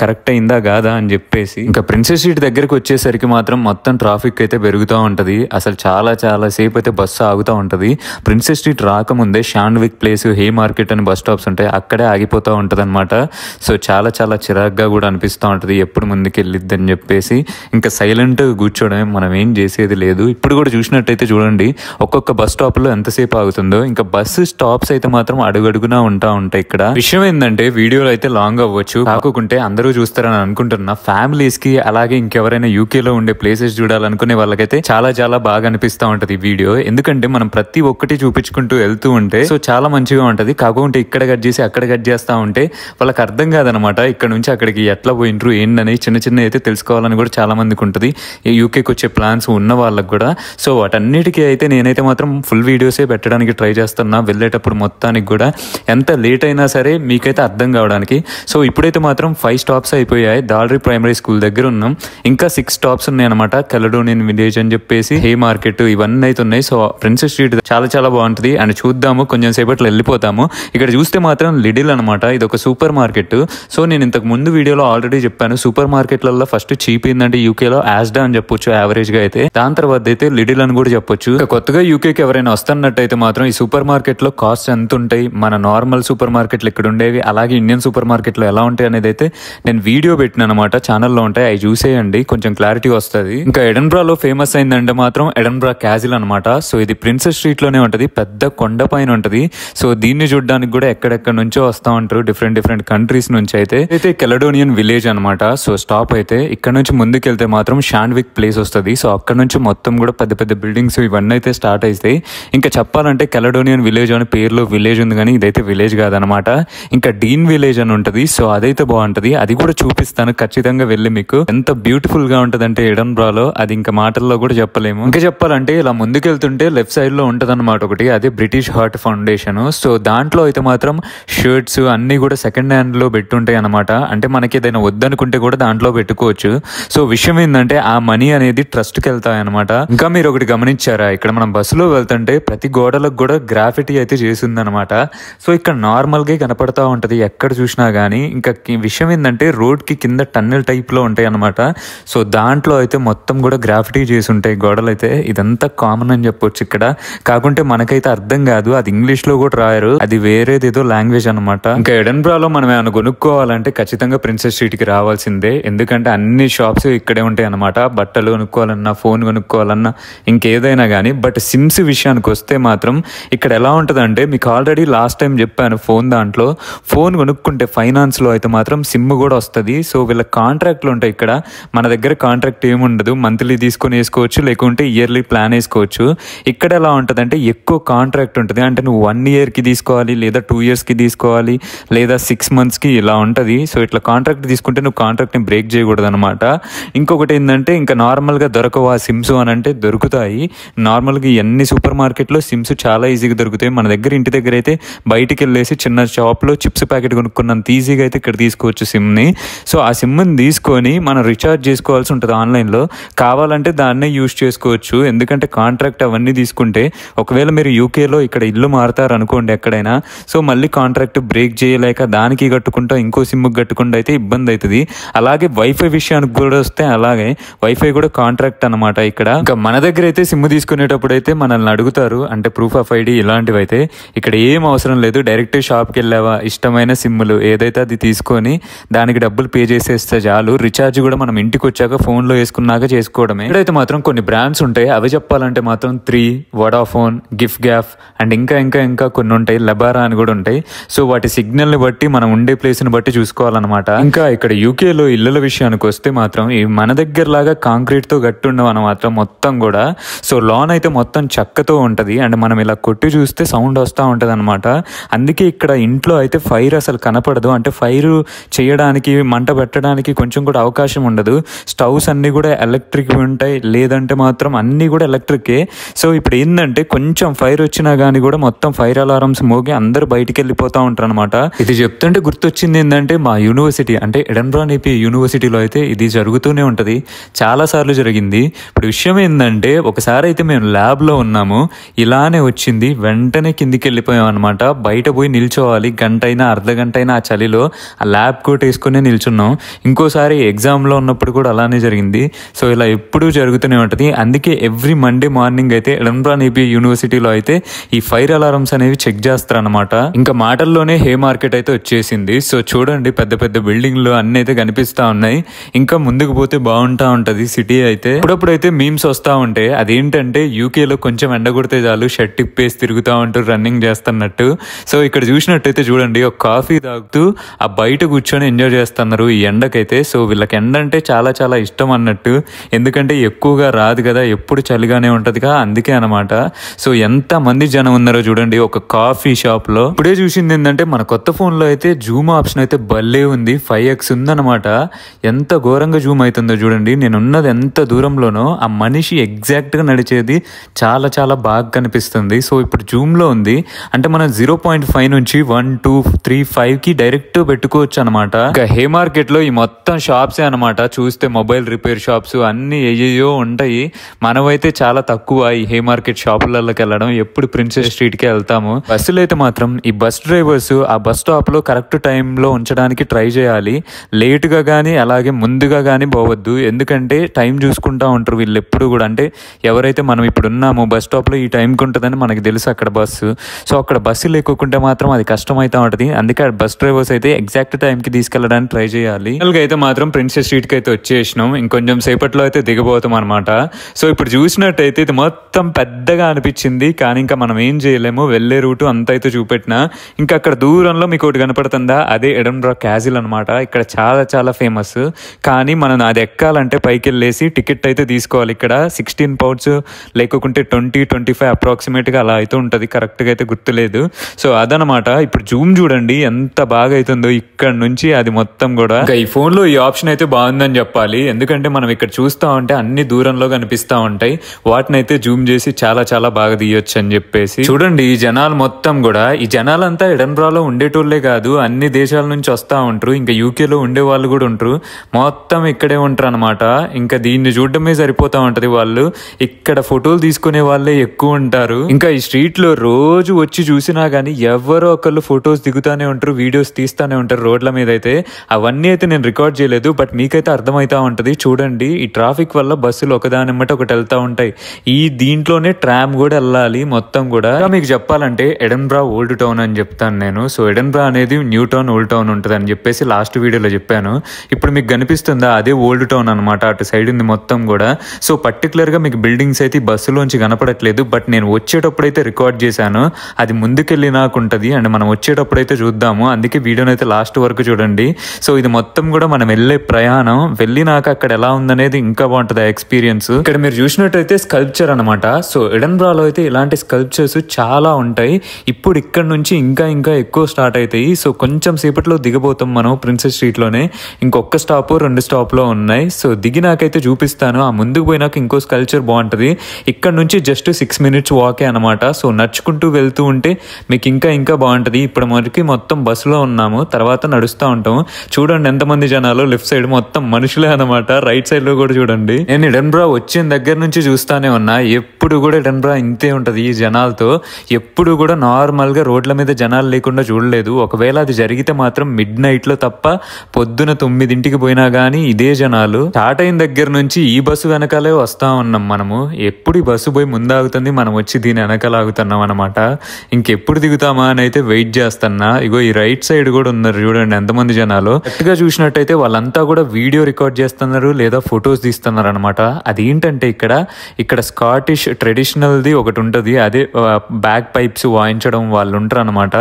కరెక్ట్ అయిందా కాదా అని చెప్పేసి. ఇంకా ప్రిన్సెస్ స్ట్రీట్ దగ్గరకు వచ్చేసరికి మాత్రం మొత్తం ట్రాఫిక్ అయితే పెరుగుతూ ఉంటది. అసలు చాలా చాలా సేపు అయితే బస్సు ఆగుతూ ఉంటది. ప్రిన్సెస్ స్ట్రీట్ రాకముందే షాండ్విక్ ప్లేస్, హే మార్కెట్ అని బస్ స్టాప్స్ ఉంటాయి, అక్కడే ఆగిపోతూ ఉంటది అనమాట. సో చాలా చాలా చిరాగ్గా కూడా అనిపిస్తూ ఉంటది, ఎప్పుడు ముందుకు వెళ్ళిద్ది అని చెప్పేసి. ఇంకా సైలెంట్ కూర్చోవడమే, మనం ఏం చేసేది లేదు. ఇప్పుడు కూడా చూసినట్టయితే చూడండి ఒక్కొక్క బస్ స్టాప్ లో ఎంతసేపు ఆగుతుందో. ఇంకా బస్సు స్టాప్స్ అయితే మాత్రం అడుగడుగునా ఉంటాయి. ఇక్కడ విషయం ఏంటంటే వీడియోలో అయితే లాంగ్ అవ్వచ్చు, కాకుంటే అందరూ చూస్తారని అనుకుంటున్నా. ఫ్యామిలీస్ కి అలాగే ఇంకెవరైనా యూకేలో ఉండే ప్లేసెస్ చూడాలనుకునే వాళ్ళకైతే చాలా చాలా బాగా అనిపిస్తూ ఉంటది ఈ వీడియో. ఎందుకంటే మనం ప్రతి ఒక్కటి చూపించుకుంటూ వెళ్తూ ఉంటే సో చాలా మంచిగా ఉంటది. కాకుంటే ఇక్కడ కట్ చేసి అక్కడ కట్ చేస్తా ఉంటే వాళ్ళకి అర్థం కాదనమాట, ఇక్కడ నుంచి అక్కడికి ఎట్లా పోయిండ్రు ఏంటని చిన్న చిన్న అయితే తెలుసుకోవాలని కూడా చాలా మందికి ఉంటుంది యూకేకి వచ్చే ప్లాన్స్ ఉన్న వాళ్ళకి కూడా. సో వాటన్నిటికీ అయితే నేనైతే మాత్రం ఫుల్ వీడియోసే పెట్టడానికి ట్రై చేస్తున్నా. వెళ్ళేటప్పుడు మొత్తానికి కూడా ఎంత లేట్ అయినా సరే సరే మీకైతే అర్థం కావడానికి. సో ఇప్పుడైతే మాత్రం 5 స్టాప్స్ అయిపోయాయి. దాల్రీ ప్రైమరీ స్కూల్ దగ్గర ఉన్నాం. ఇంకా 6 స్టాప్స్ ఉన్నాయి అనమాట. కెలడోనియన్ విలేజ్ అని చెప్పేసి, హే మార్కెట్, ఇవన్నీ అయితే ఉన్నాయి. సో ప్రిన్సెస్ స్ట్రీట్ చాలా బాగుంటుంది అండ్ చూద్దాము, కొంచెం సేపట్లో వెళ్ళిపోతాము. ఇక్కడ చూస్తే మాత్రం లిడిల్ అనమాట. ఇది ఒక సూపర్ మార్కెట్. సో నేను ఇంతకు ముందు వీడియోలో ఆల్రెడీ చెప్పాను, సూపర్ మార్కెట్లలో ఫస్ట్ చీప్ ఏంటంటే యూకేలో యాస్డా అని చెప్పొచ్చు యావరేజ్ గా అయితే. దాని తర్వాత అయితే లిడిల్ అని కూడా చెప్పొచ్చు. కొత్తగా యూకేకి ఎవరైనా వస్తున్నట్టయితే మాత్రం ఈ సూపర్ మార్కెట్ లో కాస్ట్ ఎంత ఉంటాయి, మన నార్మల్ సూపర్ మార్కెట్లు ఇక్కడ ఉండేవి, అలాగే ఇండియన్ సూపర్ మార్కెట్లో ఎలా ఉంటాయి అనేది అయితే నేను వీడియో పెట్టిన అనమాట. ఛానల్లో ఉంటాయి, అవి చూసేయండి, కొంచెం క్లారిటీ వస్తుంది. ఇంకా ఎడన్బ్రాలో ఫేమస్ అయిందంటే మాత్రం ఎడన్బ్రా క్యాజిల్ అనమాట. సో ఇది ప్రిన్సెస్ స్ట్రీట్ లోనే ఉంటది, పెద్ద కొండ పైన ఉంటది. సో దీన్ని చూడడానికి కూడా ఎక్కడెక్కడ నుంచో వస్తా ఉంటారు, డిఫరెంట్ కంట్రీస్ నుంచి. అయితే కెలడోనియన్ విలేజ్ అనమాట. సో స్టాప్ అయితే ఇక్కడ నుంచి ముందుకెళ్తే మాత్రం షాండ్విక్ ప్లేస్ వస్తుంది. సో అక్కడ నుంచి మొత్తం కూడా పెద్ద బిల్డింగ్స్ ఇవన్నీ అయితే స్టార్ట్ అవుతాయి. ఇంకా చెప్పాలంటే కెలడోనియన్ విలేజ్ అని పేరులో విలేజ్ ఉంది, కానీ ఇదైతే విలేజ్ కాదనమాట. ఇంకా డీన్ విలేజ్ అని ఉంటది. సో అదైతే బాగుంటది, అది కూడా చూపిస్తాను ఖచ్చితంగా వెళ్ళి మీకు. ఎంత బ్యూటిఫుల్ గా ఉంటది అంటే ఎడన్బ్రాలో, అది ఇంకా మాటల్లో కూడా చెప్పలేము. ఇంకా చెప్పాలంటే ఇలా ముందుకెళ్తుంటే లెఫ్ట్ సైడ్ లో ఉంటది అనమాట ఒకటి, అది బ్రిటిష్ హార్ట్ ఫౌండేషన్. సో దాంట్లో అయితే మాత్రం షర్ట్స్ అన్ని కూడా సెకండ్ హ్యాండ్ లో పెట్టుంటాయి అనమాట. అంటే మనకి ఏదైనా వద్దనుకుంటే కూడా దాంట్లో పెట్టుకోవచ్చు. సో విషయం ఏంటంటే ఆ మనీ అనేది ట్రస్ట్ కి వెళ్తాయి అనమాట. ఇంకా మీరు ఒకటి గమనించారా, ఇక్కడ మనం బస్సులో వెళ్తుంటే ప్రతి గోడలకు కూడా గ్రాఫిటీ అయితే చేసింది అనమాట. సో ఇక్కడ నార్మల్ గా కనపడతా ఉంటది ఎక్కడ చూసినా గానీ. ఇంకా విషయం ఏంటంటే రోడ్ కి కింద టన్నెల్ టైప్ లో ఉంటాయి అనమాట. సో దాంట్లో అయితే మొత్తం కూడా గ్రాఫిటీ చేసి ఉంటాయి గోడలు అయితే. ఇదంతా కామన్ అని చెప్పొచ్చు ఇక్కడ. కాకుంటే మనకైతే అర్థం కాదు, అది ఇంగ్లీష్ లో కూడా రాయరు, అది వేరేదేదో లాంగ్వేజ్ అనమాట. ఇంకా ఎడన్బ్రాలో మనం ఏమైనా కొనుక్కోవాలంటే ఖచ్చితంగా ప్రిన్సెస్ స్ట్రీట్ కి రావాల్సిందే. ఎందుకంటే అన్ని షాప్స్ ఇక్కడే ఉంటాయి అనమాట. బట్టలు కొనుక్కోవాలన్నా, ఫోన్ కొనుక్కోవాలన్నా, ఇంకేదైనా కానీ. బట్ సిమ్స్ విషయానికి వస్తే మాత్రం ఇక్కడ ఎలా ఉంటదంటే, మీకు ఆల్రెడీ లాస్ట్ టైం చెప్పాను, దాంట్లో ఫోన్ కొనుక్కుంటే ఫైనాన్స్ లో అయితే మాత్రం సిమ్ కూడా వస్తుంది. సో వీళ్ళ కాంట్రాక్ట్లు ఉంటాయి ఇక్కడ. మన దగ్గర కాంట్రాక్ట్ ఏముండదు, మంత్లీ తీసుకొని వేసుకోవచ్చు, లేకుంటే ఇయర్లీ ప్లాన్ వేసుకోవచ్చు. ఇక్కడ ఎలా ఉంటదంటే ఎక్కువ కాంట్రాక్ట్ ఉంటుంది. అంటే నువ్వు 1 year కి తీసుకోవాలి, లేదా 2 years కి తీసుకోవాలి, లేదా 6 months కి ఇలా ఉంటది. సో ఇట్లా కాంట్రాక్ట్ తీసుకుంటే నువ్వు కాంట్రాక్ట్ ని బ్రేక్ చేయకూడదు అనమాట. ఇంకొకటి ఏంటంటే, ఇంకా నార్మల్ గా దొరకవు ఆ సిమ్స్ అని అంటే దొరుకుతాయి. నార్మల్ గా అన్ని సూపర్ మార్కెట్ లో సిమ్స్ చాలా ఈజీగా దొరుకుతాయి. మన దగ్గర ఇంటి దగ్గర అయితే బయటికి వెళ్ళేసి చిన్న షాప్ లో చిప్స్ ప్యాకెట్ కొనుక్కున్నంత ఈజీగా అయితే ఇక్కడ తీసుకోవచ్చు సిమ్ ని. సో ఆ సిమ్ ని తీసుకొని మనం రీఛార్జ్ చేసుకోవాల్సి ఉంటుంది ఆన్లైన్ లో. కావాలంటే దాన్నే యూజ్ చేసుకోవచ్చు. ఎందుకంటే కాంట్రాక్ట్ అవన్నీ తీసుకుంటే, ఒకవేళ మీరు యూకేలో ఇక్కడ ఇల్లు మారుతారు అనుకోండి ఎక్కడైనా, సో మళ్ళీ కాంట్రాక్ట్ బ్రేక్ చేయలేక దానికి కట్టుకుంటా ఇంకో సిమ్ కట్టుకుంటూ అయితే ఇబ్బంది అవుతుంది. అలాగే వైఫై విషయానికి కూడా వస్తే అలాగే వైఫై కూడా కాంట్రాక్ట్ అనమాట ఇక్కడ. ఇంకా మన దగ్గర అయితే సిమ్ తీసుకునేటప్పుడు అయితే మనల్ని అడుగుతారు, అంటే ప్రూఫ్ ఆఫ్ ఐడి ఇలాంటివి అయితే. ఇక్కడ ఏం అవసరం లేదు, డైరెక్ట్ షాప్కి వెళ్ళావా, ఇష్టమైన సిమ్ములు ఏదైతే అది తీసుకొని దానికి డబ్బులు పే చేసేస్తే చాలు. రీఛార్జ్ కూడా మనం ఇంటికి వచ్చాక ఫోన్ లో వేసుకున్నాక చేసుకోవడమే. ఇక్కడైతే మాత్రం కొన్ని బ్రాండ్స్ ఉంటాయి, అవి చెప్పాలంటే మాత్రం 3, వడాఫోన్, గిఫ్ట్ గ్యాప్ అండ్ ఇంకా కొన్ని ఉంటాయి, లెబారా అని కూడా ఉంటాయి. సో వాటి సిగ్నల్ ని బట్టి మనం ఉండే ప్లేస్ ని బట్టి చూసుకోవాలన్నమాట. ఇంకా ఇక్కడ యూకేలో ఇళ్ళల విషయానికి వస్తే మాత్రం మన దగ్గర లాగా కాంక్రీట్ తో గట్టుండవు అనమాట మొత్తం కూడా. సో లాన్ అయితే మొత్తం చెక్కతో ఉంటది. అండ్ మనం ఇలా కొట్టి చూస్తే సౌండ్ వస్తూ ఉంటది అనమాట. అందుకే ఇక్కడ ఇంట్లో అయితే ఫైర్ అసలు కనపడదు. అంటే ఫైర్ చేయడానికి, మంట పెట్టడానికి కొంచెం కూడా అవకాశం ఉండదు. స్టవ్స్ అన్ని కూడా ఎలక్ట్రిక్ ఉంటాయి, లేదంటే మాత్రం అన్ని కూడా ఎలక్ట్రికే. సో ఇప్పుడు ఏంటంటే కొంచెం ఫైర్ వచ్చినా గానీ కూడా మొత్తం ఫైర్ అలారమ్స్ మోగి అందరు బయటికి వెళ్ళిపోతా ఉంటారు అనమాట. ఇది చెప్తుంటే గుర్తొచ్చింది ఏంటంటే, మా యూనివర్సిటీ అంటే ఎడన్బ్రా నేపీ యూనివర్సిటీలో అయితే ఇది జరుగుతూనే ఉంటది, చాలా సార్లు జరిగింది. ఇప్పుడు విషయం ఏంటంటే, ఒకసారి అయితే మేము ల్యాబ్ లో ఉన్నాము, ఇలానే వచ్చింది, వెంటనే కిందికి వెళ్ళిపోయాం అనమాట. బయట పోయి నిల్చోవాలి, గంట అయినా అర్ధ గంట అయినా ఆ చలిలో ఆ ల్యాబ్ కోట్ వేసుకునే నిల్చున్నాం. ఇంకోసారి ఎగ్జామ్ లో ఉన్నప్పుడు కూడా అలానే జరిగింది. సో ఇలా ఎప్పుడూ జరుగుతూనే ఉంటది. అందుకే ఎవ్రీ మండే మార్నింగ్ అయితే ఎడన్బ్రా నేపీ యూనివర్సిటీలో అయితే ఈ ఫైర్ అలారమ్స్ అనేవి చెక్ చేస్తారనమాట. ఇంకా మాటల్లోనే హే మార్కెట్ అయితే వచ్చేసింది. సో చూడండి, పెద్ద బిల్డింగ్లు అన్ని అయితే కనిపిస్తా ఉన్నాయి. ఇంకా ముందుకు పోతే బాగుంటా ఉంటది సిటీ అయితే. ఇప్పుడప్పుడైతే మీమ్స్ వస్తా ఉంటే, అదేంటంటే యూకేలో కొంచెం ఎండ కొడితే చాలు షర్ట్ తిప్పేసి తిరుగుతా ఉంటారు రన్నింగ్ చేస్తున్నట్టు. సో ఇక్కడ చూసినట్టయితే చూడండి, ఒక కాఫీ తాగుతూ ఆ బయట కూర్చొని ఎంజాయ్ చేస్తున్నారు ఈ ఎండకైతే. సో వీళ్ళకి ఎండ అంటే చాలా ఇష్టం అన్నట్టు. ఎందుకంటే ఎక్కువగా రాదు కదా, ఎప్పుడు చలిగానే ఉంటదిగా, అందుకే అనమాట. సో ఎంత మంది జనం ఉన్నారో చూడండి ఒక కాఫీ షాప్ లో. ఇప్పుడే చూసింది ఏంటంటే, మన కొత్త ఫోన్ లో అయితే జూమ్ ఆప్షన్ అయితే భలే ఉంది, 5x ఉందన్నమాట. ఎంత ఘోరంగా జూమ్ అవుతుందో చూడండి. నేను ఉన్నది ఎంత దూరంలోనో ఆ మనిషి ఎగ్జాక్ట్ గా నడిచేది చాలా బాగా కనిపిస్తుంది. సో ఇప్పుడు జూమ్ లో ఉంది అంటే మనం 0.5 నుంచి 1, 1235కి డైరెక్ట్ పెట్టుకోవచ్చు అనమాట. ఇంకా హే మార్కెట్ లో ఈ మొత్తం షాప్సే అనమాట. చూస్తే మొబైల్ రిపేర్ షాప్స్ అన్ని ఏయో ఉంటాయి. మనమైతే చాలా తక్కువ ఈ హే మార్కెట్ షాపులలోకి వెళ్ళడం, ఎప్పుడు ప్రిన్సెస్ స్ట్రీట్ కి వెళ్తాము. బస్సులు అయితే మాత్రం ఈ బస్ డ్రైవర్స్ ఆ బస్ స్టాప్ లో కరెక్ట్ టైంలో ఉంచడానికి ట్రై చేయాలి. లేటుగా కానీ అలాగే ముందుగా కానీ పోవద్దు. ఎందుకంటే టైం చూసుకుంటా ఉంటారు వీళ్ళు ఎప్పుడు కూడా. అంటే ఎవరైతే మనం ఇప్పుడు ఉన్నామో బస్ స్టాప్ లో ఈ టైంకి ఉంటుందని మనకి తెలుసు అక్కడ బస్సు. సో అక్కడ బస్సు లేకుంటే మాత్రం అది కష్టమైతే ఉంటుంది. అందుకే బస్ డ్రైవర్స్ అయితే ఎగ్జాక్ట్ టైంకి తీసుకెళ్ళడానికి ట్రై చేయాలి. అయితే మాత్రం ప్రిన్సెస్ స్ట్రీట్కి అయితే వచ్చేసినాం. ఇంకొంచెం సేపట్లో అయితే దిగబోతాం అనమాట. సో ఇప్పుడు చూసినట్టయితే ఇది మొత్తం పెద్దగా అనిపించింది, కానీ ఇంకా మనం ఏం చేయలేము. వెళ్ళే రూటు అంత అయితే చూపెట్టినా. ఇంకా అక్కడ దూరంలో మీకు ఒకటి కనపడుతుందా, అదే ఎడన్బ్రా క్యాజిల్ అనమాట. ఇక్కడ చాలా చాలా ఫేమస్. కానీ మనం అది ఎక్కాలంటే పైకి వెళ్ళేసి టికెట్ అయితే తీసుకోవాలి. ఇక్కడ 16 పౌండ్స్ లేకుంటే 20-25 అప్రాక్సిమేట్గా అలా అయితే ఉంటుంది. కరెక్ట్గా అయితే గుర్తులేదు. సో అదనమాట. ఇప్పుడు జూమ్ చూడండి ఎంత బాగా అవుతుందో ఇక్కడ నుంచి. అది మొత్తం కూడా ఇంకా ఈ ఫోన్లో ఈ ఆప్షన్ అయితే బాగుందని చెప్పాలి. ఎందుకంటే మనం ఇక్కడ చూస్తూ ఉంటే అన్ని దూరంలో కనిపిస్తూ ఉంటాయి. వాటిని అయితే జూమ్ చేసి చాలా చాలా బాగా తీయొచ్చు అని చెప్పేసి. చూడండి ఈ జనాలు మొత్తం కూడా, ఈ జనాలంతా ఎడన్బ్రాలో ఉండేటోళ్లే కాదు, అన్ని దేశాల నుంచి వస్తూ ఉంటారు. ఇంకా యూకేలో ఉండే వాళ్ళు కూడా ఉంటారు. మొత్తం ఇక్కడే ఉంటారు అనమాట. ఇంకా దీన్ని చూడడమే సరిపోతా ఉంటది. వాళ్ళు ఇక్కడ ఫోటోలు తీసుకునే వాళ్ళే ఎక్కువ ఉంటారు. ఇంకా ఈ స్ట్రీట్ లో రోజు వచ్చి చూసినా గానీ ఎవరో ఒకళ్ళు ఫొటోస్ దిగుతానే ఉంటారు, వీడియోస్ తీస్తానే ఉంటారు రోడ్ల మీద అయితే. అవన్నీ అయితే నేను రికార్డ్ చేయలేదు, బట్ మీకైతే అర్థమైతా ఉంటది. చూడండి ఈ ట్రాఫిక్ వల్ల బస్సులు ఒకదానిమ్మట ఒకటి వెళ్తా ఉంటాయి. ఈ దీంట్లోనే ట్రామ్ కూడా వెళ్ళాలి మొత్తం కూడా. మీకు చెప్పాలంటే ఎడన్బ్రా ఓల్డ్ టౌన్ అని చెప్తాను నేను. సో ఎడన్బ్రా అనేది న్యూ టౌన్ ఓల్డ్ టౌన్ ఉంటుంది అని చెప్పేసి లాస్ట్ వీడియోలో చెప్పాను. ఇప్పుడు మీకు కనిపిస్తుందా, అదే ఓల్డ్ టౌన్ అనమాట. అటు సైడ్ ఉంది మొత్తం కూడా. సో పర్టికులర్ గా మీకు బిల్డింగ్స్ అయితే బస్సులోంచి కనపడట్లేదు, బట్ నేను వచ్చేటప్పుడు అయితే రికార్డ్ చేశాను. అది ముందుకెళ్ళి నాకు ఉంటుంది అండ్ మనం వచ్చేటప్పుడు అయితే చూద్దాము. అందుకే వీడియోని అయితే లాస్ట్ వరకు చూడండి. సో ఇది మొత్తం కూడా మనం వెళ్ళే ప్రయాణం. వెళ్ళినాక అక్కడ ఎలా ఉందనేది ఇంకా బాగుంటుంది ఆ ఎక్స్పీరియన్స్. ఇక్కడ మీరు చూసినట్టయితే స్కల్ప్చర్ అనమాట. సో ఎడన్బ్రాలో అయితే ఇలాంటి స్కల్ప్చర్స్ చాలా ఉంటాయి. ఇప్పుడు ఇక్కడ నుంచి ఇంకా ఇంకా ఎక్కువ స్టార్ట్ అవుతాయి. సో కొంచెం సేపట్లో దిగబోతాం మనం ప్రిన్సెస్ స్ట్రీట్ లోనే. ఇంకొక స్టాప్ 2 స్టాప్లో ఉన్నాయి. సో దిగినాకైతే చూపిస్తాను. ఆ ముందుకు పోయినాక ఇంకో స్కల్ప్చర్ బాగుంటుంది. ఇక్కడ నుంచి జస్ట్ 6 minutes వాకే అనమాట. సో నడుచుకుంటూ వెళ్తూ ఉంటే మీకు ఇంకా ఇంకా బాగుంటుంది. ఇప్పుడు మనకి మొత్తం బస్సులో ఉన్నాము, తర్వాత నడుస్తూ ఉంటాము. చూడండి ఎంతమంది జనాలు. లెఫ్ట్ సైడ్ మొత్తం మనుషులే అనమాట. రైట్ సైడ్ లో కూడా చూడండి. నేను ఎడన్బ్రా వచ్చిన దగ్గర నుంచి చూస్తానే ఉన్నా. ఎప్పుడు కూడా ఎడన్బ్రా ఇంతే ఉంటది ఈ జనాలతో. ఎప్పుడు కూడా నార్మల్ గా రోడ్ల మీద జనాలు లేకుండా చూడలేదు. ఒకవేళ అది జరిగితే మాత్రం మిడ్ నైట్ లో తప్ప, పొద్దున 9ంటికి పోయినా గానీ ఇదే జనాలు. స్టార్ట్ అయిన దగ్గర నుంచి ఈ బస్సు వెనకాలే వస్తా ఉన్నాం మనము. ఎప్పుడు ఈ బస్సు పోయి ముందాగుతుంది, మనం వచ్చి దీని వెనకాల ఆగుతున్నాం అనమాట. ఇంకెప్పుడు దిగుతామా అని అయితే వెయిట్ చేస్తున్నా. ఇగో ఈ రైట్ సైడ్ కూడా ఉన్నారు చూడండి ఎంతమంది జనాలు. కరెక్ట్గా చూసినట్టయితే వాళ్ళంతా కూడా వీడియో రికార్డ్ చేస్తున్నారు లేదా ఫొటోస్ తీస్తున్నారు అనమాట. అదేంటంటే ఇక్కడ స్కాటిష్ ట్రెడిషనల్ది ఒకటి ఉంటుంది. అదే బ్యాక్ పైప్స్ వాయించడం వాళ్ళు ఉంటారు అనమాట.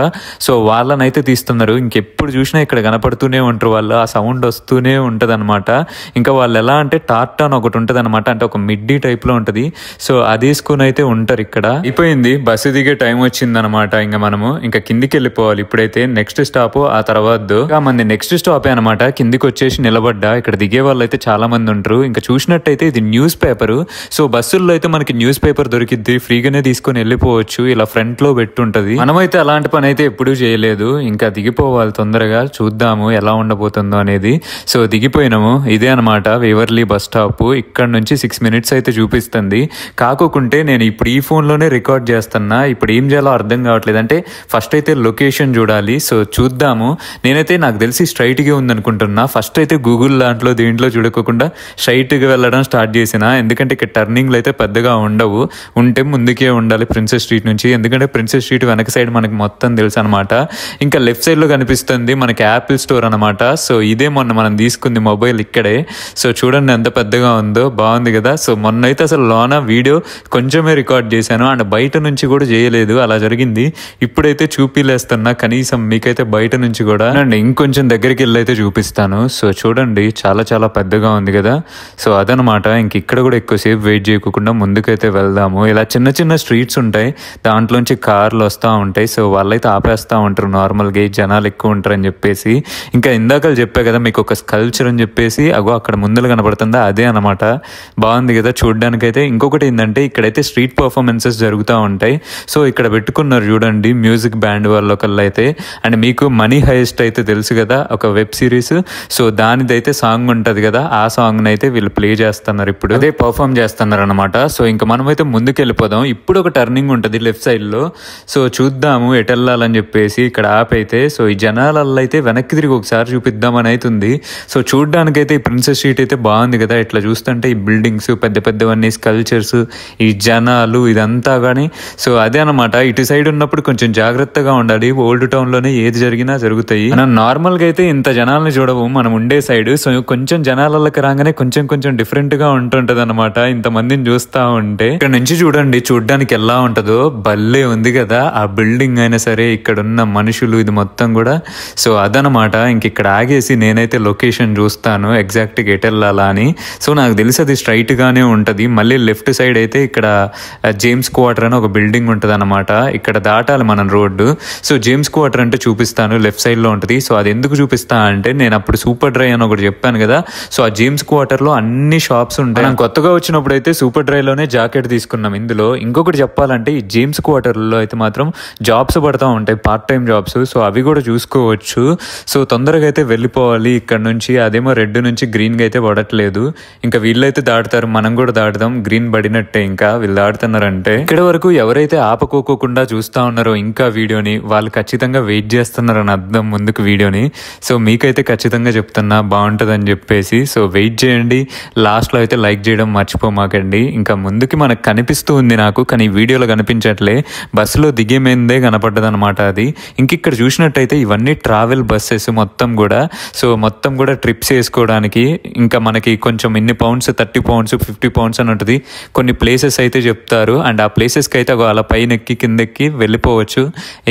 సో వాళ్ళనైతే తీస్తున్నారు. ఇంకెప్పుడు చూసినా ఇక్కడ కనపడుతూనే ఉంటారు వాళ్ళు. ఆ సౌండ్ వస్తూనే ఉంటది అనమాట. ఇంకా వాళ్ళు ఎలా అంటే టార్టాన్ ఒకటి ఉంటుంది అనమాట. అంటే ఒక మిడ్డీ టైప్ లో ఉంటది. సో అది వేసుకుని అయితే ఉంటారు ఇక్కడ. అయిపోయింది బస్సు దిగే టైం వచ్చింది అనమాట. ఇంకా మనము ఇంకా కిందికి వెళ్ళిపోవాలి. ఇప్పుడైతే నెక్స్ట్ స్టాప్ ఆ తర్వాత మంది నెక్స్ట్ స్టాపే అనమాట. కిందికి వచ్చేసి నిలబడ్డా. ఇక్కడ దిగే వాళ్ళు అయితే చాలా మంది ఉంటారు. ఇంకా చూసినట్టయితే ఇది న్యూస్ పేపర్. సో బస్సుల్లో అయితే మనకి న్యూస్ పేపర్ దొరికిద్ది, ఫ్రీగానే తీసుకొని వెళ్ళిపోవచ్చు. ఇలా ఫ్రంట్ లో పెట్టుంటది. మనమైతే అలాంటి పని అయితే ఎప్పుడూ చేయలేదు. ఇంకా దిగిపోవాలి తొందరగా, చూద్దాము ఎలా ఉండబోతుందో అనేది. సో దిగిపోయినాము. ఇదే అనమాట వేవర్లీ బస్ స్టాప్. ఇక్కడ నుంచి 6 minutes అయితే చూపిస్తుంది. కాకుంటే నేను ఇప్పుడు ఈ ఫోన్ లోనే రికార్డ్ చేస్తున్నా. ఇప్పుడు ఏం చేయాలో అర్థం కావట్లేదు. అంటే ఫస్ట్ అయితే లొకేషన్ చూడాలి. సో చూద్దాము. నేనైతే నాకు తెలిసి స్ట్రైట్ గా ఉందనుకుంటున్నా. ఫస్ట్ అయితే గూగుల్ దాంట్లో దీంట్లో చూడకుండా స్ట్రైట్ గా వెళ్ళడం స్టార్ట్ చేసిన. ఎందుకంటే ఇక్కడ టర్నింగ్లు అయితే పెద్దగా ఉండవు. ఉంటే ముందుకే ఉండాలి ప్రిన్సెస్ స్ట్రీట్ నుంచి. ఎందుకంటే ప్రిన్సెస్ స్ట్రీట్ వెనక సైడ్ మనకి మొత్తం తెలుసు అనమాట. ఇంకా లెఫ్ట్ సైడ్ లో కనిపిస్తుంది మనకి యాపిల్ స్టోర్ అనమాట. సో ఇదే మొన్న మనం తీసుకుంది మొబైల్ ఇక్కడే. సో చూడండి ఎంత పెద్దగా ఉందో, బాగుంది కదా. సో మొన్న అయితే అసలు లోన వీడియో కొంచెమే రికార్డ్ చేశాను అండ్ బయట నుంచి కూడా చేయలేదు. అలా జరిగింది. ఇప్పుడైతే చూపిలేస్తున్నా కనీసం మీకైతే బయట నుంచి కూడా. అండ్ ఇంకొంచెం దగ్గరికి వెళ్ళి అయితే చూపిస్తాను. సో చూడండి చాలా చాలా పెద్దగా ఉంది కదా. సో అదనమాట. ఇంక ఇక్కడ కూడా ఎక్కువసేపు వెయిట్ చేయకుండా ముందుకైతే వెళ్దాము. ఇలా చిన్న చిన్న స్ట్రీట్స్ ఉంటాయి, దాంట్లోంచి కార్లు వస్తూ ఉంటాయి. సో వాళ్ళైతే ఆపేస్తూ ఉంటారు నార్మల్గా, జనాలు ఎక్కువ ఉంటారు అని చెప్పేసి. ఇంకా ఇందాక చెప్పా కదా మీకు ఒక స్కల్ప్చర్ అని చెప్పేసి, అగో అక్కడ ముందర కనపడుతుందా, అదే అనమాట. బాగుంది కదా చూడడానికైతే. ఇంకొకటి ఏంటంటే ఇక్కడైతే స్ట్రీట్ పర్ఫార్మెన్సెస్ జరుగుతూ ఉంటాయి. సో ఇక్కడ పెట్టుకున్నారు చూడండి మ్యూజిక్ బ్యాండ్ వాళ్ళు ఒకళ్ళు అయితే. అండ్ మీకు మనీ హైయెస్ట్ అయితే తెలుసు కదా, ఒక వెబ్ సిరీస్. సో దానిదైతే సాంగ్ ఉంటుంది కదా, ఆ సాంగ్ని అయితే వీళ్ళు ప్లే చేస్తున్నారు, ఇప్పుడు అదే పర్ఫామ్ చేస్తున్నారు అనమాట. సో ఇంకా మనమైతే ముందుకు వెళ్ళిపోదాం. ఇప్పుడు ఒక టర్నింగ్ ఉంటుంది లెఫ్ట్ సైడ్లో. సో చూద్దాము ఎటు వెళ్ళాలని చెప్పేసి ఇక్కడ ఆపైతే. సో ఈ జనాలల్లో అయితే వెనక్కి తిరిగి ఒకసారి చూపిద్దామని అవుతుంది. సో చూడ్డానికైతే ఈ ప్రిన్సెస్ స్ట్రీట్ అయితే బాగుంది కదా. ఇట్లా చూస్తుంటే ఈ బిల్డింగ్స్ పెద్ద పెద్దవన్నీ, స్కల్చర్స్, ఈ జనాలు, ఇదంతా కానీ. సో అదే అనమాట, ఇటు సైడ్ ఉన్నప్పుడు కొంచెం జాగ్రత్తగా ఉండాలి. ఓల్డ్ టౌన్లోనే ఏది జరిగినా జరుగుతాయి. మనం నార్మల్గా అయితే ఇంత జనాలను చూడవు మనం ఉండే సైడ్. సో కొంచెం జనాలకి రాగానే కొంచెం కొంచెం డిఫరెంట్గా ఉంటుంటది అనమాట ఇంతమందిని చూస్తూ ఉంటే. ఇక్కడ నుంచి చూడండి, చూడ్డానికి ఎలా ఉంటుందో భలే ఉంది కదా. ఆ బిల్డింగ్ అయినా సరే, ఇక్కడ ఉన్న మనుషులు, ఇది మొత్తం కూడా. సో అదనమాట. ఇంక ఇక్కడ ఆగేసి నేనైతే లొకేషన్ చూస్తాను ఎగ్జాక్ట్గా ఎటు వెళ్ళాలా అని. సో నాకు తెలిసి అది స్ట్రైట్ గానే ఉంటుంది. మళ్ళీ లెఫ్ట్ సైడ్ అయితే ఇక్కడ జేమ్స్ క్వార్టర్ అని ఒక బిల్డింగ్ ఉంటుంది అనమాట. ఇక్కడ దాటాలి మనం రోడ్డు. సో జేమ్స్ క్వార్టర్ అంటే చూపిస్తాను, లెఫ్ట్ సైడ్ లో ఉంటుంది. సో అది ఎందుకు చూపిస్తా అంటే, నేను అప్పుడు సూపర్ డ్రై అని ఒకటి చెప్పాను కదా. సో ఆ జేమ్స్ క్వార్టర్ లో అన్ని షాప్స్ ఉంటాయి. మనం కొత్తగా వచ్చినప్పుడు అయితే సూపర్ డ్రై లోనే జాకెట్ తీసుకున్నాం. ఇందులో ఇంకొకటి చెప్పాలంటే, ఈ జేమ్స్ క్వార్టర్ లో అయితే మాత్రం జాబ్స్ పడతా ఉంటాయి, పార్ట్ టైం జాబ్స్. సో అవి కూడా చూసుకోవచ్చు. సో తొందరగా అయితే వెళ్ళిపోవాలి ఇక్కడ నుంచి. అదేమో రెడ్ నుంచి గ్రీన్ గా అయితే పడట్లేదు. ఇంకా వీళ్ళైతే దాటుతారు, మనం కూడా దాటుదాం. గ్రీన్ పడినట్టే, ఇంకా వీళ్ళు దాటుతున్నారంటే. ఇక్కడ వరకు ఎవరైతే ఆపకోకుండా చూస్తా ఉన్నారో ఇంకా వీడియోని, వాళ్ళు ఖచ్చితంగా వెయిట్ చేస్తున్నారని అర్థం ముందుకు వీడియోని. సో మీకైతే ఖచ్చితంగా చెప్తున్నా బాగుంటుంది అని చెప్పేసి. సో వెయిట్ చేయండి. లాస్ట్లో అయితే లైక్ చేయడం మర్చిపోమాకండి. ఇంకా ముందుకి మనకు కనిపిస్తూ ఉంది నాకు, కానీ ఈ వీడియోలో కనిపించట్లే. బస్సులో దిగేమేందే కనపడ్డది అనమాట అది. ఇంక ఇక్కడ చూసినట్టయితే ఇవన్నీ ట్రావెల్ బస్సెస్ మొత్తం కూడా. సో మొత్తం కూడా ట్రిప్స్ వేసుకోవడానికి. ఇంకా మనకి కొంచెం ఇన్ని పౌండ్స్, 30 పౌండ్స్, 50 పౌండ్స్ అని ఉంటుంది. కొన్ని ప్లేసెస్ అయితే చెప్తారు. అండ్ ఆ ప్లేసెస్కి అయితే అలా పైన ఎక్కి కిందెక్కి వెళ్ళిపోవచ్చు,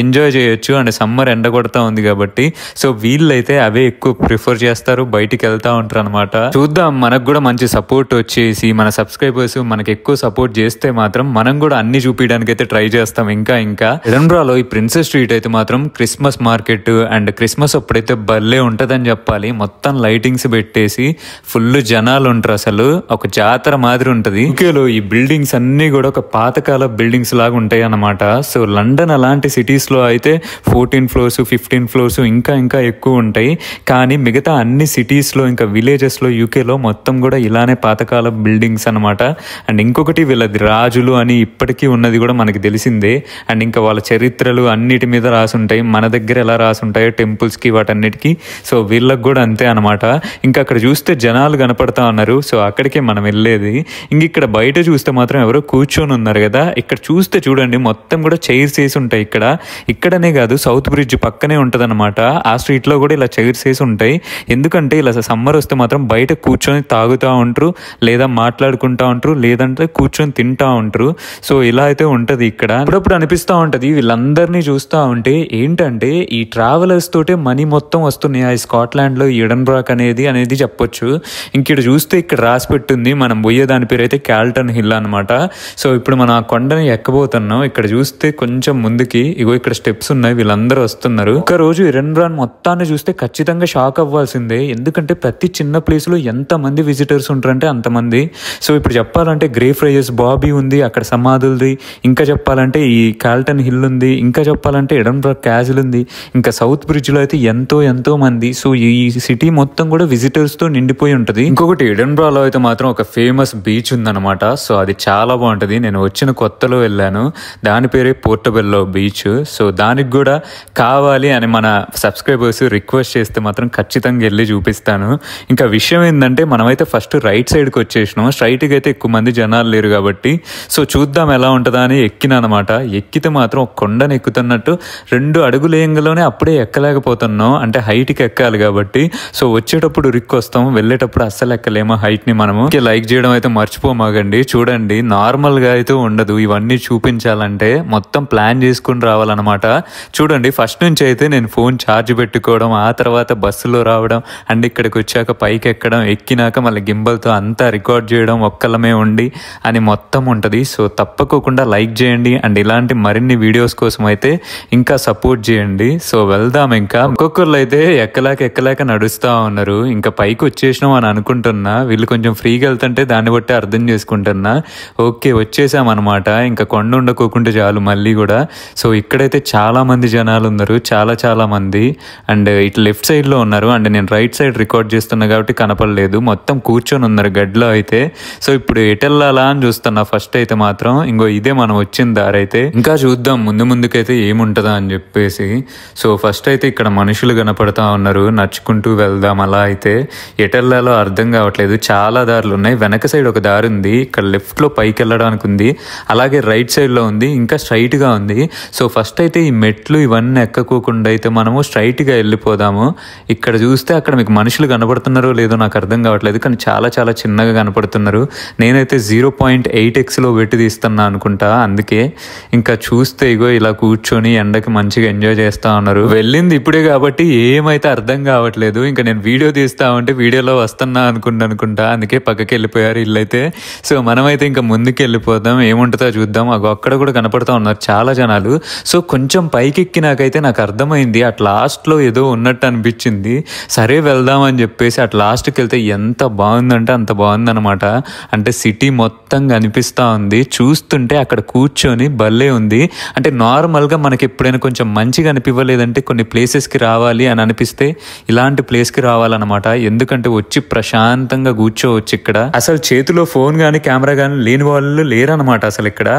ఎంజాయ్ చేయొచ్చు. అండ్ సమ్మర్ ఎండ కొడతా ఉంది కాబట్టి సో వీళ్ళైతే అవే ఎక్కువ ప్రిఫర్ చేస్తారు, బయటికి వెళ్తా ఉంటారు అనమాట. చూద్దాం, మనకు కూడా మంచి సపోర్ట్ వచ్చేసి మన సబ్స్క్రైబర్స్ మనకి ఎక్కువ సపోర్ట్ చేస్తే మాత్రం మనం కూడా అన్ని చూపించడానికి అయితే ట్రై చేస్తాం. ఇంకా ఎడన్బరాలో ఈ ప్రిన్సెస్ స్ట్రీట్ అయితే మాత్రం క్రిస్మస్ మార్కెట్ అండ్ క్రిస్మస్ అప్పుడైతే భలే ఉంటదని చెప్పాలి. మొత్తం లైటింగ్స్ పెట్టేసి ఫుల్ జనాలు ఉంటారు, అసలు ఒక జాతర మాదిరి ఉంటది. యూకేలో ఈ బిల్డింగ్స్ అన్ని కూడా ఒక పాతకాల బిల్డింగ్స్ లాగా ఉంటాయి అన్నమాట. సో లండన్ అలాంటి సిటీస్ లో అయితే 14 ఫ్లోర్స్, 15 ఫ్లోర్స్ ఇంకా ఎక్కువ ఉంటాయి. కానీ మిగతా అన్ని సిటీస్ లో, ఇంకా విలేజెస్ లో యూకేలో మొత్తం కూడా ఇలానే పాతకాల బిల్డింగ్స్ అనమాట. అండ్ ఇంకొకటి వీళ్ళది రాజులు అని ఇప్పటికీ ఉన్నది కూడా మనకి తెలిసిందే. అండ్ ఇంకా వాళ్ళ చరిత్రలు అన్నిటి మీద రాసుంటాయి. మన దగ్గర ఎలా రాసుంటాయో టెంపుల్స్ కి వాటన్నిటికీ, సో వీళ్ళకి కూడా అంతే అనమాట. ఇంకా అక్కడ చూస్తే జనాలు కనపడతా ఉన్నారు. సో అక్కడికే మనం వెళ్ళేది. ఇంక ఇక్కడ బయట చూస్తే మాత్రం ఎవరో కూర్చొని ఉన్నారు కదా. ఇక్కడ చూస్తే చూడండి మొత్తం కూడా చైర్స్ వేసి ఉంటాయి. ఇక్కడనే కాదు, సౌత్ బ్రిడ్జ్ పక్కనే ఉంటది అనమాట. ఆ స్ట్రీట్ లో కూడా ఇలా చైర్స్ వేసి ఉంటాయి. ఎందుకంటే ఇలా సమ్మర్ వస్తే మాత్రం బయట కూర్చొని తాగుతూ ఉంటారు, లేదా మాట్లాడుకుంటా ఉంటారు, లేదంటే కూర్చొని తింటా ఉంటారు. సో ఇలా అయితే ఉంటది ఇక్కడ. అప్పుడప్పుడు అనిపిస్తూ ఉంటది వీళ్ళందరినీ చూస్తూ ఉంటే, ఏంటంటే ఈ ట్రావెలర్స్ తోటే మనీ మొత్తం వస్తున్నాయి ఆ స్కాట్లాండ్ లో, ఎడన్బరాక్ అనేది చెప్పొచ్చు. ఇంక చూస్తే ఇక్కడ రాసి పెట్టింది, మనం పోయే దాని పేరు అయితే క్యాల్టన్ హిల్ అనమాట. సో ఇప్పుడు మనం ఆ కొండని ఎక్కబోతున్నాం. ఇక్కడ చూస్తే కొంచెం ముందుకి ఇగో ఇక్కడ స్టెప్స్ ఉన్నాయి, వీళ్ళందరూ వస్తున్నారు. ఒక రోజు ఎడన్బరా మొత్తాన్ని చూస్తే ఖచ్చితంగా షాక్ అవ్వాల్సిందే. ఎందుకంటే ప్రతి చిన్న ప్లేస్ లో ఎంత మంది విజిటర్స్ ఉంటారంటే అంతమంది. సో ఇప్పుడు చెప్పాలంటే గ్రే ఫ్రైజర్స్ బాబీ ఉంది అక్కడ, సమాధులది. ఇంకా చెప్పాలంటే ఈ క్యాల్టన్ హిల్ ఉంది. ఇంకా చెప్పాలంటే ఎడన్బరా క్యాజిల్ ఉంది. ఇంకా సౌత్ బ్రిడ్జ్ లో అయితే ఎంతో మంది. సో ఈ సిటీ మొత్తం కూడా విజిటర్స్ తో నిండిపోయి ఉంటది. ఇంకొకటి ఎడన్బరాలో అయితే మాత్రం ఒక ఫేమస్ బీచ్ ఉందన్నమాట. సో అది చాలా బాగుంటది. నేను వచ్చిన కొత్తలో వెళ్ళాను, దాని పేరే పోర్టబెల్లో బీచ్. సో దానికి కూడా కావాలి అని మన సబ్స్క్రైబర్స్ రిక్వెస్ట్ చేస్తే మాత్రం ఖచ్చితంగా వెళ్ళి చూపిస్తాను. ఇంకా విషయం ఏంటంటే, మనమైతే ఫస్ట్ రైట్ సైడ్కి వచ్చేసినాం. స్ట్రైట్కి అయితే ఎక్కువ మంది జనాలు లేరు కాబట్టి సో చూద్దాం ఎలా ఉంటుందా అని ఎక్కినా అనమాట. ఎక్కితే మాత్రం ఒక కొండను ఎక్కుతున్నట్టు 2 అడుగులు వేయంగానే అప్పుడే ఎక్కలేకపోతున్నాం. అంటే హైట్కి ఎక్కాలి కాబట్టి. సో వచ్చేటప్పుడు వస్తాం, వెళ్ళేటప్పుడు అస్సలు ఎక్కలేమో హైట్ని మనము. లైక్ చేయడం అయితే మర్చిపోమాగండి. చూడండి నార్మల్గా అయితే ఉండదు, ఇవన్నీ చూపించాలంటే మొత్తం ప్లాన్ చేసుకుని రావాలన్నమాట. చూడండి ఫస్ట్ నుంచి అయితే నేను ఫోన్ ఛార్జ్ పెట్టుకోవడం, ఆ తర్వాత బస్సులో రావడం, అండ్ ఇక్కడికి వచ్చాక పైకి ఎక్కడం, ఎక్కినాక మళ్ళీ గింబల్తో అంతా రికార్డ్ చేయడం ఒక్కలమే ఉండి అని మొత్తం ఉంటుంది. సో తప్పకోకుండా లైక్ చేయండి. అండ్ ఇలాంటి మరిన్ని వీడియోస్ కోసం అయితే ఇంకా సపోర్ట్ చేయండి. సో వెళ్దాం. ఇంకా ఒక్కొక్కరు అయితే ఎక్కలేక నడుస్తూ ఉన్నారు. ఇంకా పైకి వచ్చేసినాం అని అనుకుంటున్నా, వీళ్ళు కొంచెం ఫ్రీగా వెళ్తుంటే దాన్ని బట్టి అర్థం చేసుకుంటున్నా. ఓకే వచ్చేసాం అనమాట. ఇంకా కొండ ఉండకోకుంటే చాలు మళ్ళీ కూడా. సో ఇక్కడైతే చాలా చాలా మంది జనాలు ఉన్నారు, చాలా మంది. అండ్ ఇటు లెఫ్ట్ సైడ్లో ఉన్నారు, అండ్ నేను రైట్ సైడ్ రికార్డ్ చేస్తున్నా కాబట్టి కనపడలేదు. మొత్తం కూర్చొని ఉన్నారు గడ్లో అయితే. సో ఇప్పుడు ఎటెళ్ళాలా అని చూస్తున్నా ఫస్ట్ అయితే మాత్రం. ఇంకో ఇదే మనం వచ్చిన దారి అయితే. ఇంకా చూద్దాం ముందుకైతే ఏముంటుందా అని చెప్పేసి. సో ఫస్ట్ అయితే ఇక్కడ మనుషులు కనపడతా ఉన్నారు, నడుచుకుంటూ వెళ్దాం. అలా అయితే ఎటెళ్ళాలో అర్థం కావట్లేదు, చాలా దారులు ఉన్నాయి. వెనక సైడ్ ఒక దారి ఉంది, ఇక్కడ లెఫ్ట్లో పైకి వెళ్ళడానికి ఉంది, అలాగే రైట్ సైడ్లో ఉంది, ఇంకా స్ట్రైట్గా ఉంది. సో ఫస్ట్ అయితే ఈ మెట్లు ఇవన్నీ ఎక్కకోకుండా అయితే మనము స్ట్రైట్గా వెళ్ళిపోదాము. ఇక్కడ చూస్తే అక్కడ మీకు మనుషులు కనపడుతున్నారో లేదో నాకు అర్థం కావట్లేదు, కానీ చాలా చిన్నగా కనపడుతున్నారు. నేనైతే 0.8xలో పెట్టి తీస్తున్నా అనుకుంటా, అందుకే. ఇంకా చూస్తే ఇగో ఇలా కూర్చొని ఎండకి మంచిగా ఎంజాయ్ చేస్తూ ఉన్నారు. వెళ్ళింది ఇప్పుడే కాబట్టి ఏమైతే అర్థం కావట్లేదు. ఇంకా నేను వీడియో తీస్తా ఉంటే వీడియోలో వస్తున్నా అనుకుంటా, అందుకే పక్కకి వెళ్ళిపోయారు ఇల్లైతే. సో మనమైతే ఇంకా ముందుకు వెళ్ళిపోదాం, ఏముంటుందో చూద్దాం. అక్కడ కూడా కనపడుతూ ఉన్నారు చాలా జనాలు. సో కొంచెం పైకి ఎక్కినాకైతే నాకు అర్థమైంది అట్ లాస్ట్లో ఏదో ఉన్నట్టు అనిపించింది. సరే వెళ్దామని చెప్పేసి అట్ లాస్ట్కి వెళ్తే ఎంత బాగుందంటే అంత బాగుందనమాట. అంటే సిటీ మొత్తం కనిపిస్తూ ఉంది. చూస్తుంటే అక్కడ కూర్చొని భలే ఉంది. అంటే నార్మల్గా మనకి ఎప్పుడైనా కొంచెం మంచిగా అనిపించలేదంటే కొన్ని ప్లేసెస్కి రావాలి అని అనిపిస్తే ఇలాంటి ప్లేస్కి రావాలన్నమాట. ఎందుకంటే వచ్చి ప్రశాంతంగా కూర్చోవచ్చు ఇక్కడ. అసలు చేతిలో ఫోన్ కానీ కెమెరా కానీ లేని వాళ్ళు లేరనమాట. అసలు ఇక్కడ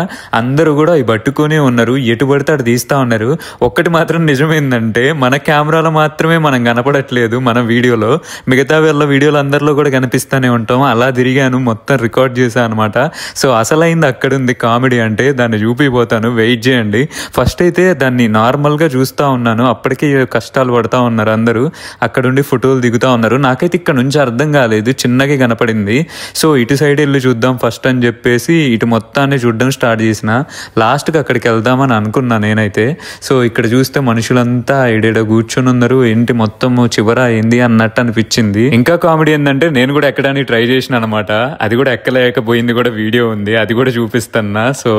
అందరూ కూడా ఇవి పట్టుకునే ఉన్నారు, ఎటు పడితే అటు తీస్తూ ఉన్నారు. ఒక్కటి మాత్రం నిజమైందంటే మన కెమెరాలో మాత్రమే మనం కనపడట్లేదు మన వీడియోలో, మిగతా వీళ్ళ వీడియోలు అందరిలో కూడా కనిపిస్తూనే ఉంటాం. అలా తిరిగాను, మొత్తం రికార్డ్ చేశాను అనమాట. సో అసలైంది అక్కడ ఉంది కామెడీ అంటే, దాన్ని చూపిపోతాను, వెయిట్ చేయండి. ఫస్ట్ అయితే దాన్ని నార్మల్గా చూస్తూ ఉన్నాను, అప్పటికే కష్టాలు పడుతూ ఉన్నారు అందరూ. అక్కడుండి ఫోటోలు దిగుతూ ఉన్నారు. నాకైతే ఇక్కడ నుంచి అర్థం కాలేదు, చిన్నగా కనపడింది. సో ఇటు సైడ్ వెళ్ళి చూద్దాం ఫస్ట్ అని చెప్పేసి ఇటు మొత్తాన్ని చూడడం స్టార్ట్ చేసిన. లాస్ట్కి అక్కడికి వెళ్దామని అనుకున్నా నేనైతే. సో ఇక్కడ చూస్తే మనుషులంతా ఏడేడ కూర్చొని ఉన్నారు, ఏంటి మొత్తం చివర అయింది అన్నట్టు అనిపించింది. ఇంకా కామెడీ ఏంటంటే నేను కూడా ఎక్కడానికి ట్రై చేసిన అనమాట, అది కూడా ఎక్కలేకపోయింది కూడా వీడియో ఉంది, అది కూడా చూపిస్తున్నా. సో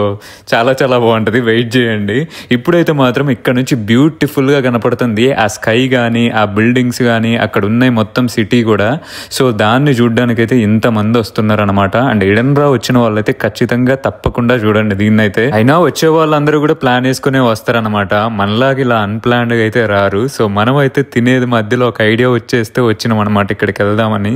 చాలా బాగుంటుంది, వెయిట్ చేయండి. ఇప్పుడైతే మాత్రం ఇక్కడ నుంచి బ్యూటిఫుల్గా కనపడుతుంది ఆ స్కై కానీ ఆ బిల్డింగ్స్ కానీ అక్కడ ఉన్నాయి మొత్తం సిటీ కూడా. సో దాన్ని చూడడానికి అయితే ఇంతమంది వస్తున్నారు అనమాట. అండ్ ఎడెన్బరా వచ్చిన వాళ్ళైతే ఖచ్చితంగా తప్పకుండా చూడండి దీన్నైతే. అయినా వచ్చే వాళ్ళందరూ కూడా ప్లాన్ వేసుకునే వస్తారనమాట, మనలాగా ఇలా అన్ప్లాన్డ్గా అయితే రారు. సో మనం అయితే తినేది మధ్యలో ఒక ఐడియా వచ్చేస్తే వచ్చినాం అనమాట ఇక్కడికి వెళ్దామని.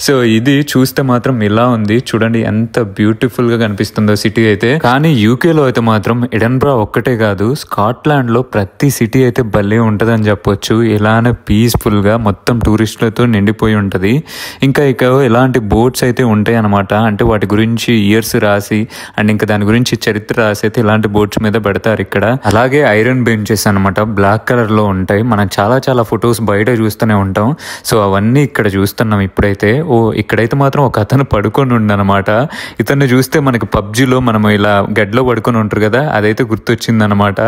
సో ఇది చూస్తే మాత్రం ఇలా ఉంది చూడండి, ఎంత బ్యూటిఫుల్ గా కనిపిస్తుందో సిటీ అయితే. కానీ యూకేలో అయితే మాత్రం ఎడెన్బరా ఒక్కటే కాదు, స్కాట్లాండ్ లో ప్రతి సిటీ అయితే భలే ఉంటదని చెప్పొచ్చు. ఇలానే పీస్ఫుల్ గా మొత్తం టూరిస్టులతో నిండిపోయి ఉంటది. ఇంకా ఇలాంటి బోట్స్ అయితే ఉంటాయి అనమాట. అంటే వాటి గురించి ఇయర్స్ రాసి అండ్ ఇంకా దాని గురించి చరిత్ర రాసి అయితే ఇలాంటి బోట్స్ మీద పెడతారు ఇక్కడ. అలాగే ఐరన్ బెంచెస్ అనమాట, బ్లాక్ కలర్ లో ఉంటాయి. మనం చాలా ఫొటోస్ బయట చూస్తూనే ఉంటాం. సో అవన్నీ ఇక్కడ చూస్తున్నాం ఇప్పుడైతే. ఇక్కడైతే మాత్రం ఒక అతను పడుకొని ఉండనమాట. ఇతన్ని చూస్తే మనకి పబ్జీలో మనం ఇలా గడ్లో పడుకొని ఉంటారు కదా, అదైతే గుర్తొచ్చింది అనమాట.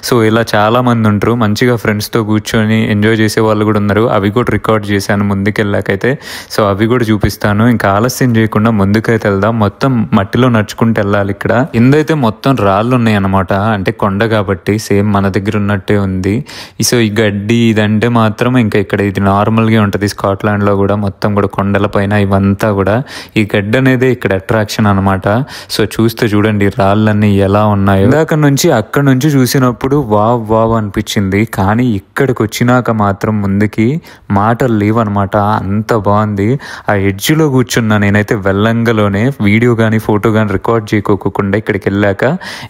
సో ఇలా చాలా మంది ఉంటారు, మంచిగా ఫ్రెండ్స్తో కూర్చొని ఎంజాయ్ చేసే వాళ్ళు కూడా ఉన్నారు. అవి కూడా రికార్డ్ చేశాను ముందుకెళ్ళాకైతే. సో అవి కూడా చూపిస్తాను. ఇంకా ఆలస్యం చేయకుండా ముందుకైతే వెళ్దాం. మొత్తం మట్టిలో నడుచుకుంటూ వెళ్ళాలి. ఇక్కడ కిందైతే మొత్తం రాళ్ళు ఉన్నాయి అనమాట, అంటే కొండ కాబట్టి సేమ్ మన దగ్గర ఉన్నట్టే ఉంది. సో ఈ గడ్డి ఇదంటే మాత్రం ఇంకా ఇక్కడ ఇది నార్మల్గా ఉంటుంది. స్కాట్లాండ్లో కూడా మొత్తం కూడా కొండల పైన ఇవంతా కూడా ఈ గడ్డి అనేది ఇక్కడ అట్రాక్షన్ అనమాట. సో చూస్తే చూడండి రాళ్ళన్నీ ఎలా ఉన్నాయో. ఇందాక నుంచి అక్కడ నుంచి చూసినప్పుడు వావ్ అనిపించింది, కానీ ఇక్కడికి వచ్చినాక మాత్రం ముందుకి మాటలు లేవు అనమాట. అంత బాగుంది. ఆ ఎడ్జ్లో కూర్చున్నా నేనైతే వెళ్ళంగలోనే. వీడియో కానీ ఫోటో కానీ రికార్డ్ చేయకోకుండా ఇక్కడికి వెళ్ళాక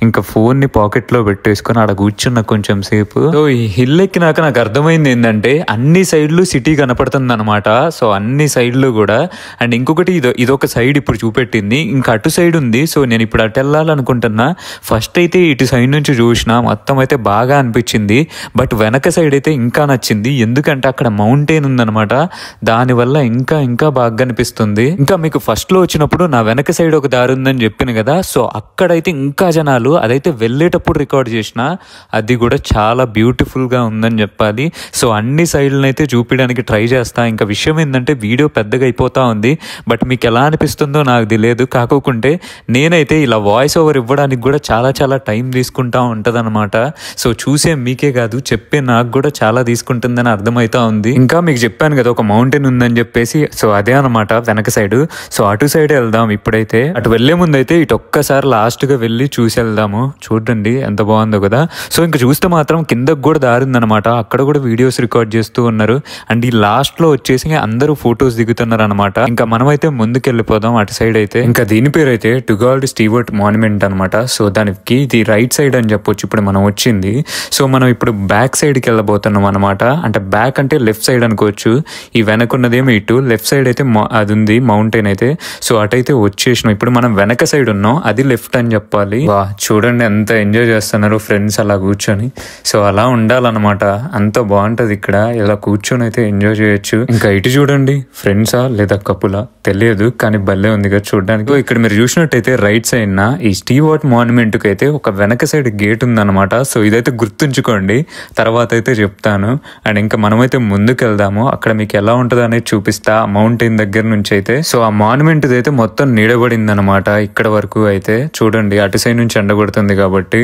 ఇంకా ఫోన్ని పాకెట్లో పెట్టేసుకొని ఆడ కూర్చున్న కొంచెం సేపు. సో ఈ హిల్ ఎక్కినాక నాకు అర్థమైంది ఏంటంటే అన్ని సైడ్లు సిటీ కనపడుతుంది అనమాట. సో అన్ని సైడ్లు కూడా. అండ్ ఇంకొకటి ఇదొక సైడ్ ఇప్పుడు చూపెట్టింది, ఇంకా అటు సైడ్ ఉంది. సో నేను ఇప్పుడు అటు వెళ్ళాలనుకుంటున్నా. ఫస్ట్ అయితే ఇటు సైడ్ నుంచి చూసిన మొత్తం అయితే బాగా అనిపించింది, బట్ వెనక సైడ్ అయితే ఇంకా నచ్చింది. ఎందుకంటే అక్కడ మౌంటైన్ ఉందనమాట, దానివల్ల ఇంకా బాగా అనిపిస్తుంది. ఇంకా మీకు ఫస్ట్ లో వచ్చినప్పుడు నా వెనక సైడ్ ఒక దారి ఉందని చెప్పిన కదా, సో అక్కడైతే ఇంకా జనాలు, అదైతే వెళ్ళేటప్పుడు రికార్డ్ చేసిన, అది కూడా చాలా బ్యూటిఫుల్ గా ఉందని చెప్పాలి. సో అన్ని సైడ్లను అయితే చూపించడానికి ట్రై చేస్తా. ఇంకా విషయం ఏంటంటే వీడియో పెద్దగా అయిపోతా ఉంది, బట్ మీకు ఎలా అనిపిస్తుందో నాకు తెలియదు. కాకుంటే నేనైతే ఇలా వాయిస్ ఓవర్ ఇవ్వడానికి కూడా చాలా టైం తీసుకుంటా ఉంటది అనమాట. సో చూసే మీకే కాదు, చెప్పే నాకు కూడా చాలా తీసుకుంటుందని అర్థమవుతా ఉంది. ఇంకా మీకు చెప్పాను కదా ఒక మౌంటైన్ ఉందని చెప్పేసి, సో అదే అనమాట వెనక సైడ్. సో అటు సైడ్ వెళ్దాం ఇప్పుడైతే. అటు వెళ్లే ముందు అయితే ఇటు ఒక్కసారి లాస్ట్ గా వెళ్ళి చూసి వెళ్దాము. చూడండి ఎంత బాగుందో కదా. సో ఇంకా ఇంకా చూస్తే మాత్రం కిందకు కూడా దారిందనమాట, అక్కడ కూడా వీడియోస్ రికార్డ్ చేస్తూ ఉన్నారు. అండ్ ఈ లాస్ట్ లో వచ్చేసి అందరూ ఫొటోస్ దిగుతున్నారు అనమాట. ఇంకా మనమైతే ముందుకు వెళ్ళిపోదాం అటు సైడ్ అయితే. ఇంకా దీని పేరు అయితే టుగాల్డ్ స్టీవర్ట్ మాన్యుమెంట్ అనమాట. సో దానికి ఇది రైట్ సైడ్ అని చెప్పొచ్చు ఇప్పుడు మనం వచ్చింది. సో మనం ఇప్పుడు బ్యాక్ సైడ్ కి వెళ్ళబోతున్నాం అనమాట. అంటే బ్యాక్ అంటే లెఫ్ట్ సైడ్ అనుకోవచ్చు, ఈ వెనకున్నదేమో ఇటు, లెఫ్ట్ సైడ్ అయితే అది ఉంది మౌంటైన్ అయితే. సో అటైతే వచ్చేసినాం. ఇప్పుడు మనం వెనక సైడ్ ఉన్నాం, అది లెఫ్ట్ అని చెప్పాలి. వా చూడండి ఎంత ఎంజాయ్ చేస్తున్నారు ఫ్రెండ్స్ అలా కూర్చొని. సో అలా ఉండాలన్నమాట, అంత బాగుంటది ఇక్కడ. ఇలా కూర్చొని అయితే ఎంజాయ్ చేయొచ్చు. ఇంకా ఇటు చూడండి, ఫ్రెండ్సా లేదా కపులా తెలియదు, కానీ భలే ఉంది కదా చూడడానికి. ఇక్కడ మీరు చూసినట్టయితే రైట్ సైడ్ నా ఈ స్టీవర్ట్ మాన్యుమెంట్ కి అయితే ఒక వెనక సైడ్ గేట్ ఉందన్నమాట. సో ఇదైతే గుర్తుంచుకోండి, తర్వాత అయితే చెప్తాను. అండ్ ఇంకా మనమైతే ముందుకు వెళ్దాము, అక్కడ మీకు ఎలా ఉంటది అనేది చూపిస్తా మౌంటైన్ దగ్గర నుంచి అయితే. సో ఆ మాన్యుమెంట్ అయితే మొత్తం నీడబడింది అనమాట ఇక్కడ వరకు అయితే. చూడండి అటు సైడ్ నుంచి ఎండగొడుతుంది కాబట్టి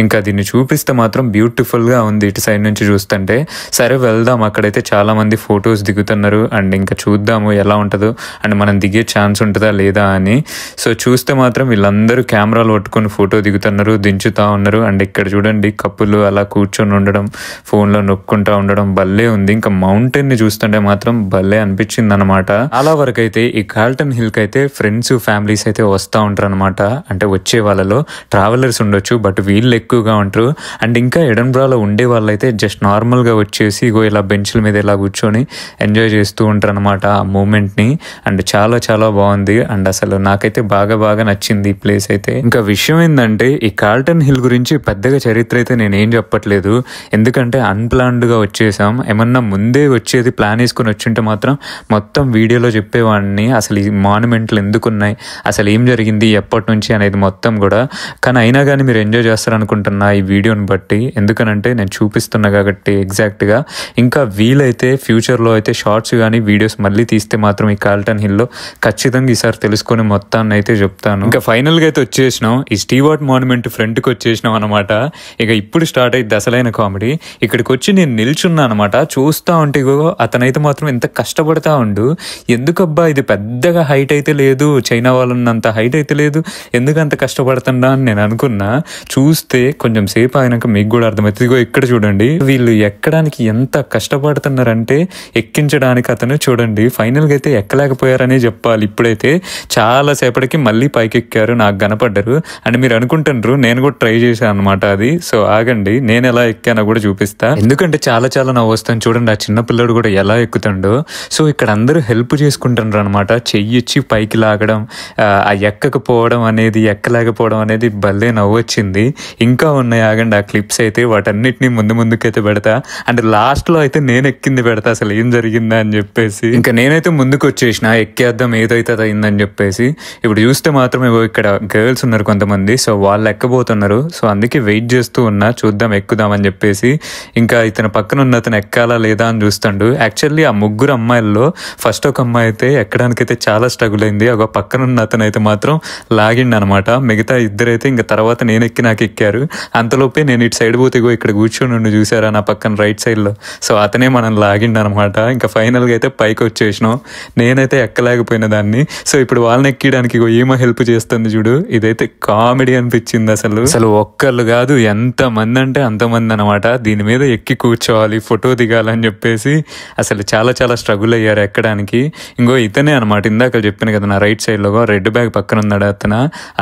ఇంకా దీన్ని చూపిస్తే మాత్రం బ్యూటిఫుల్ గా ఉంది ఇటు సైడ్ నుంచి చూస్తుంటే. సరే వెళ్దాం, అక్కడైతే చాలా మంది ఫొటోస్ దిగుతున్నారు. అండ్ ఇంకా చూద్దాము ఎలా ఉంటుందో, అండ్ మనం దిగే ఛాన్స్ ఉంటుందా లేదా అని. సో చూస్తే మాత్రం వీళ్ళందరూ కెమెరాలు పట్టుకొని ఫోటో దిగుతున్నారు, దించుతా ఉన్నారు. అండ్ ఇక్కడ చూడండి కప్పులు అలా కూర్చొని ఉండడం, ఫోన్లో నొక్కుంటా ఉండడం భలే ఉంది. ఇంకా మౌంటైన్ ని చూస్తుంటే మాత్రం భలే అనిపించింది అనమాట. చాలా వరకు అయితే ఈ కాల్టన్ హిల్ కి అయితే ఫ్రెండ్స్ ఫ్యామిలీస్ అయితే వస్తూ ఉంటారు అనమాట. అంటే వచ్చే వాళ్ళలో ట్రావెలర్స్ ఉండొచ్చు, బట్ వీళ్ళు ఎక్కువగా ఉంటారు. అండ్ ఇంకా ఎడన్బ్రాలో ఉండే వాళ్ళైతే జస్ట్ నార్మల్ గా వచ్చేసి ఇగో ఇలా బెంచ్ల మీద ఇలా కూర్చొని ఎంజాయ్ చేస్తూ ఉంటారు అనమాట ఆ మూమెంట్ ని. అండ్ చాలా చాలా బాగుంది. అండ్ అసలు నాకైతే బాగా నచ్చింది ఈ ప్లేస్ అయితే. ఇంకా విషయం ఏంటంటే ఈ కాల్టన్ హిల్ గురించి పెద్దగా చరిత్ర అయితే నేనేం చెప్పట్లేదు, ఎందుకంటే అన్ప్లాన్డ్ గా వచ్చేసాం. ఏమన్నా ముందే వచ్చేది ప్లాన్ వేసుకుని వచ్చింటే మాత్రం మొత్తం వీడియోలో చెప్పేవాడిని, అసలు ఈ మాన్యుమెంట్లు ఎందుకు ఉన్నాయి, అసలు ఏం జరిగింది ఎప్పటి నుంచి అనేది మొత్తం కూడా. కానీ అయినా కానీ మీరు ఎంజాయ్ చేస్తారనుకుంటున్నా ఈ వీడియోని బట్టి, ఎందుకనంటే నేను చూపిస్తున్నా కాబట్టి ఎగ్జాక్ట్ గా. ఇంకా వీలైతే ఫ్యూచర్ లో అయితే షార్ట్స్ కానీ వీడియోస్ మళ్ళీ తీస్తే మాత్రం ఈ కాల్టన్ హిల్ లో ఖచ్చితంగా ఈసారి తెలుసుకొని మొత్తాన్ని అయితే చెప్తాను. ఇంకా ఫైనల్ గా అయితే వచ్చేసినాం, ఈ స్టీవర్ట్ మాన్యుమెంట్ ఫ్రంట్ కి వచ్చేసినాం అనమాట. ఇక ఇప్పుడు స్టార్ట్ అయ్యింది అసలైన కామెడీ. ఇక్కడికి వచ్చి నేను నిల్చున్నా అనమాట, చూస్తా ఉంటే అతనైతే మాత్రం ఎంత కష్టపడతా ఉండు. ఎందుకబ్బా ఇది పెద్దగా హైట్ అయితే లేదు, చైనా వాళ్ళన్నంత హైట్ అయితే లేదు, ఎందుకు అంత కష్టపడుతున్నా అని నేను అనుకున్నా. చూస్తే కొంచెం సేపు అయినాక మీకు కూడా అర్థమవుతుంది. ఇక్కడ చూడండి వీళ్ళు ఎక్కడానికి ఎంత కష్టపడుతున్నారంటే ఎక్కించడానికి. అతను చూడండి ఫైనల్ గా అయితే ఎక్కలేకపోయారనే చెప్పాలి. ఇప్పుడైతే చాలా సేపటికి మళ్ళీ పైకి ఎక్కారు, నాకు కనపడ్డారు. అండ్ మీరు అనుకుంటున్నారు నేను కూడా ట్రై చేశాను అనమాట అది. సో ఆగండి, నేను ఎలా ఎక్కానో కూడా చూపిస్తా, ఎందుకంటే చాలా నవ్వు వస్తాను. చూడండి ఆ చిన్న పిల్లడు కూడా ఎలా ఎక్కుతాడో. సో ఇక్కడ అందరూ హెల్ప్ చేసుకుంటున్నారు అనమాట, చెయ్యిచ్చి పైకి లాగడం, ఆ ఎక్కకపోవడం అనేది, ఎక్కలేకపోవడం అనేది భలే నవ్వు వచ్చింది. ఇంకా ఉన్నాయి ఆగండి ఆ క్లిప్స్ అయితే, వాటన్నిటిని ముందుకైతే పెడతా. అండ్ లాస్ట్ లో అయితే నేను ఎక్కింది పెడతా అసలు ఏం జరిగిందా అని చెప్పేసి. ఇంకా నేనైతే ముందుకు వచ్చేసిన ఎక్కేద్దాం ఏదైతే అయిందని చెప్పేసి. ఇప్పుడు చూస్తే మాత్రం ఇక్కడ గర్ల్స్ ఉన్నారు కొంతమంది, సో వాళ్ళు ఎక్కబోతున్నారు. సో అందుకే వెయిట్ చేస్తూ ఉన్నా, చూద్దాం ఎక్కుదామని చెప్పేసి. ఇంకా ఇతను పక్కన ఉన్న అతను ఎక్కాలా లేదా అని చూస్తాడు. యాక్చువల్లీ ఆ ముగ్గురు అమ్మాయిల్లో ఫస్ట్ ఒక అమ్మాయి అయితే ఎక్కడానికైతే చాలా స్ట్రగుల్ అయింది, ఒక పక్కన ఉన్న అతను అయితే మాత్రం లాగిండు అనమాట. మిగతా ఇద్దరైతే ఇంకా తర్వాత నేను ఎక్కి నాకు ఎక్కారు. అంతలోపే నేను ఇటు సైడ్ పోతే ఇక్కడ కూర్చొని చూసారా నా పక్కన రైట్ సైడ్ లో. సో అతనే మనం లాగిండు అనమాట. ఇంకా ఫైనల్ గా అయితే పైకి వచ్చేసినాం. నేనైతే ఎక్కలేకపోయిన దాన్ని. సో ఇప్పుడు వాళ్ళని ఎక్కడానికి ఏమో హెల్ప్ చేస్తుంది చూడు, ఇదైతే కామెడీ అనిపించింది. అసలు ఒక్కళ్ళు కాదు ఎంత మంది అంటే అంతమంది అనమాట. దీని మీద ఎక్కి కూర్చోవాలి, ఫోటో దిగాలని చెప్పేసి అసలు చాలా స్ట్రగుల్ అయ్యారు ఎక్కడానికి. ఇంకో ఇతనే అనమాట, ఇందాక చెప్పాను కదా నా రైట్ సైడ్ లో రెడ్ బ్యాగ్ పక్కన ఉన్నాడు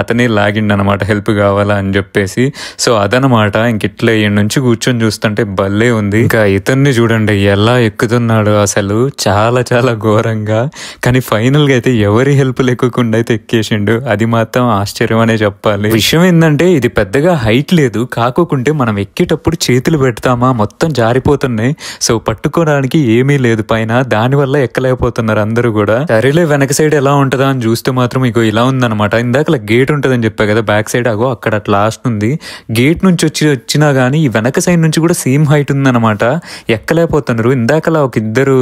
అతనే లాగిండు అనమాట హెల్ప్ కావాలా అని చెప్పేసి. సో అదనమాట. ఇంక ఇట్లా ఈ నుంచి కూర్చొని చూస్తుంటే భలే ఉంది. ఇంకా ఇతన్ని చూడండి ఎలా ఎక్కుతున్నాడు, అసలు చాలా ఘోరంగా. కానీ ఫైనల్ గా అయితే ఎవరి హెల్ప్ లేకుండా అయితే ఎక్కేసిండు, అది మాత్రం ఆశ్చర్యం అనే చెప్పాలి. విషయం ఏంటంటే ఇది పెద్దగా హైట్ లేదు, కాకుంటే మనం ఎక్కేటప్పుడు చేతులు పెడతామా మొత్తం జారిపోతున్నాయి. సో పట్టుకోవడానికి ఏమీ లేదు పైన, దాని వల్ల ఎక్కలేకపోతున్నారు అందరూ కూడా. సరేలే వెనక సైడ్ ఎలా ఉంటుందా అని చూస్తే మాత్రం ఇలా ఉందన్నమాట. ఇందాక గేట్ ఉంటుందని చెప్పా కదా బ్యాక్ సైడ్, అక్కడ లాస్ట్ ఉంది. గేట్ నుంచి వచ్చినా గానీ ఈ వెనక సైడ్ నుంచి కూడా సేమ్ హైట్ ఉందన్నమాట, ఎక్కలేకపోతున్నారు. ఇందాకలా ఒక ఇద్దరు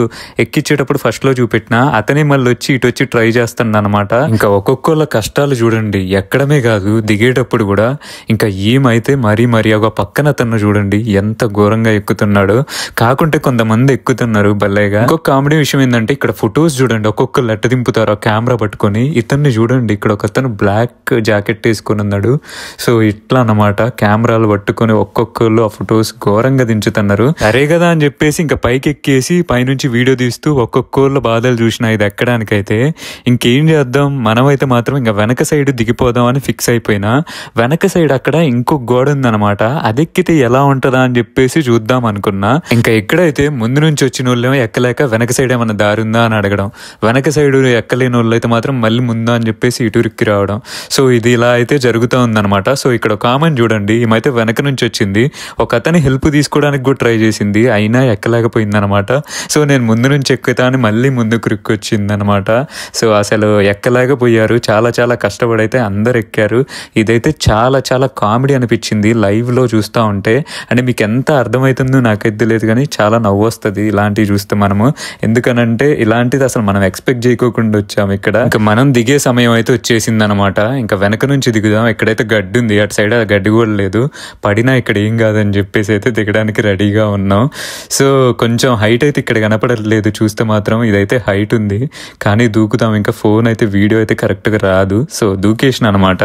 ఎక్కించేటప్పుడు ఫస్ట్ లో చూపెట్టిన అతనే మళ్ళీ వచ్చి ఇటు వచ్చి ట్రై చేస్తాడు అనమాట. ఇంకా ఒక్కొక్కళ్ళ కష్టాలు చూడండి, ఎక్కడమే కాదు దిగేటప్పుడు కూడా. ఇంకా ఏమైతే మరీ ఒక పక్కన అతను చూడండి ఎంత ఘోరంగా ఎక్కుతున్నాడు. కాకుంటే కొంతమంది ఎక్కుతున్నారు భలేగా. ఇంకొక కామెడీ విషయం ఏంటంటే ఇక్కడ ఫొటోస్ చూడండి, ఒక్కొక్కరు ఎట్ట దింపుతారో కెమెరా పట్టుకొని. ఇతన్ని చూడండి, ఇక్కడ ఒక అతను బ్లాక్ జాకెట్ వేసుకుని ఉన్నాడు. సో ఇట్లా అన్నమాట కెమెరాలు పట్టుకొని తీసుకొని ఒక్కొక్కళ్ళు ఆ ఫొటోస్ ఘోరంగా దించుతున్నారు. సరే కదా అని చెప్పేసి ఇంకా పైకి ఎక్కేసి పైనుంచి వీడియో తీస్తూ ఒక్కొక్కళ్ళ బాధలు చూసిన ఇది ఎక్కడానికైతే ఇంకేం చేద్దాం, మనమైతే మాత్రం ఇంకా వెనక సైడ్ దిగిపోదాం అని ఫిక్స్ అయిపోయినా. వెనక సైడ్ అక్కడ ఇంకొక గోడ ఉందన్నమాట, అది ఎక్కితే ఎలా ఉంటుందా అని చెప్పేసి చూద్దాం అనుకున్నా. ఇంకా ఎక్కడైతే ముందు నుంచి వచ్చిన వాళ్ళేమో ఎక్కలేక వెనక సైడ్ ఏమన్నా దారి ఉందా అని అడగడం, వెనక సైడ్ ఎక్కలేని వాళ్ళు అయితే మాత్రం మళ్ళీ ముందా అని చెప్పేసి ఇటు రిక్కి రావడం. సో ఇది ఇలా అయితే జరుగుతూ ఉందన్నమాట. సో ఇక్కడ కామెంట్ చూడండి, ఈమైతే వెనక నుంచి వచ్చింది, ఒక అతని హెల్ప్ తీసుకోవడానికి కూడా ట్రై చేసింది, అయినా ఎక్కలేకపోయింది అనమాట. సో నేను ముందు నుంచి ఎక్కుతా అని మళ్ళీ ముందుకు రిక్కి వచ్చింది అనమాట. సో అసలు ఎక్కలేకపోయారు, చాలా చాలా కష్టపడైతే అందరు ఎక్కారు. ఇదైతే చాలా చాలా కామెడీ అనిపించింది లైవ్లో చూస్తూ ఉంటే. అంటే మీకు ఎంత అర్థమవుతుందో నాకైతే తెలియదు, కానీ చాలా నవ్వు వస్తుంది ఇలాంటివి చూస్తే మనము. ఎందుకనంటే ఇలాంటిది అసలు మనం ఎక్స్పెక్ట్ చేయకోకుండా వచ్చాము ఇక్కడ. ఇంకా మనం దిగే సమయం అయితే వచ్చేసింది అనమాట. ఇంకా వెనక నుంచి దిగుదాం, ఎక్కడైతే గడ్డి ఉంది అటు సైడ్ ఆ గడ్డి కూడా లేదు, పడినా ఇక్కడ ఏం కాదని చెప్పేసి అయితే దిగడానికి రెడీగా ఉన్నాం. సో కొంచెం హైట్ అయితే ఇక్కడ కనపడట్లేదు చూస్తే మాత్రం, ఇదైతే హైట్ ఉంది కానీ దూకుతాం. ఇంకా ఫోన్ అయితే వీడియో అయితే కరెక్ట్గా రాదు, సో దూకేసిన అనమాట.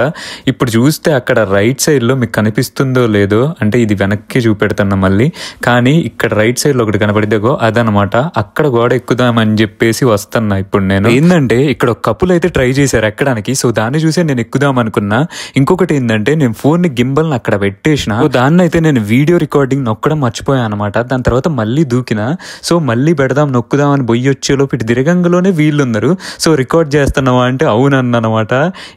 ఇప్పుడు చూస్తే అక్కడ రైట్ సైడ్లో మీకు కనిపిస్తుందో లేదో, అంటే ఇది వెనక్కి చూపెడుతున్నా మళ్ళీ, కానీ ఇక్కడ రైట్ సైడ్లో ఒకటి కనపడిద్దో అదనమాట. అక్కడ గోడ ఎక్కుదామని చెప్పేసి వస్తున్నా ఇప్పుడు నేను. ఏంటంటే ఇక్కడ ఒక కపుల్ అయితే ట్రై చేశారు ఎక్కడానికి, సో దాన్ని చూసే నేను ఎక్కుదాం అనుకున్నా. ఇంకొకటి ఏంటంటే నేను ఫోన్ని గింబల్ని అక్కడ పెట్టేసిన, దాన్ని అయితే నేను వీడియో రికార్డింగ్ నొక్కడం మర్చిపోయాను అనమాట. దాని తర్వాత మళ్ళీ దూకిన, సో మళ్ళీ పెడదాం నొక్కుదాం అని బొయ్యి వచ్చేలోపు ఇటు దిరగంగలోనే వీళ్ళు ఉన్నారు. సో రికార్డ్ చేస్తున్నావా అంటే అవునన్నమాట.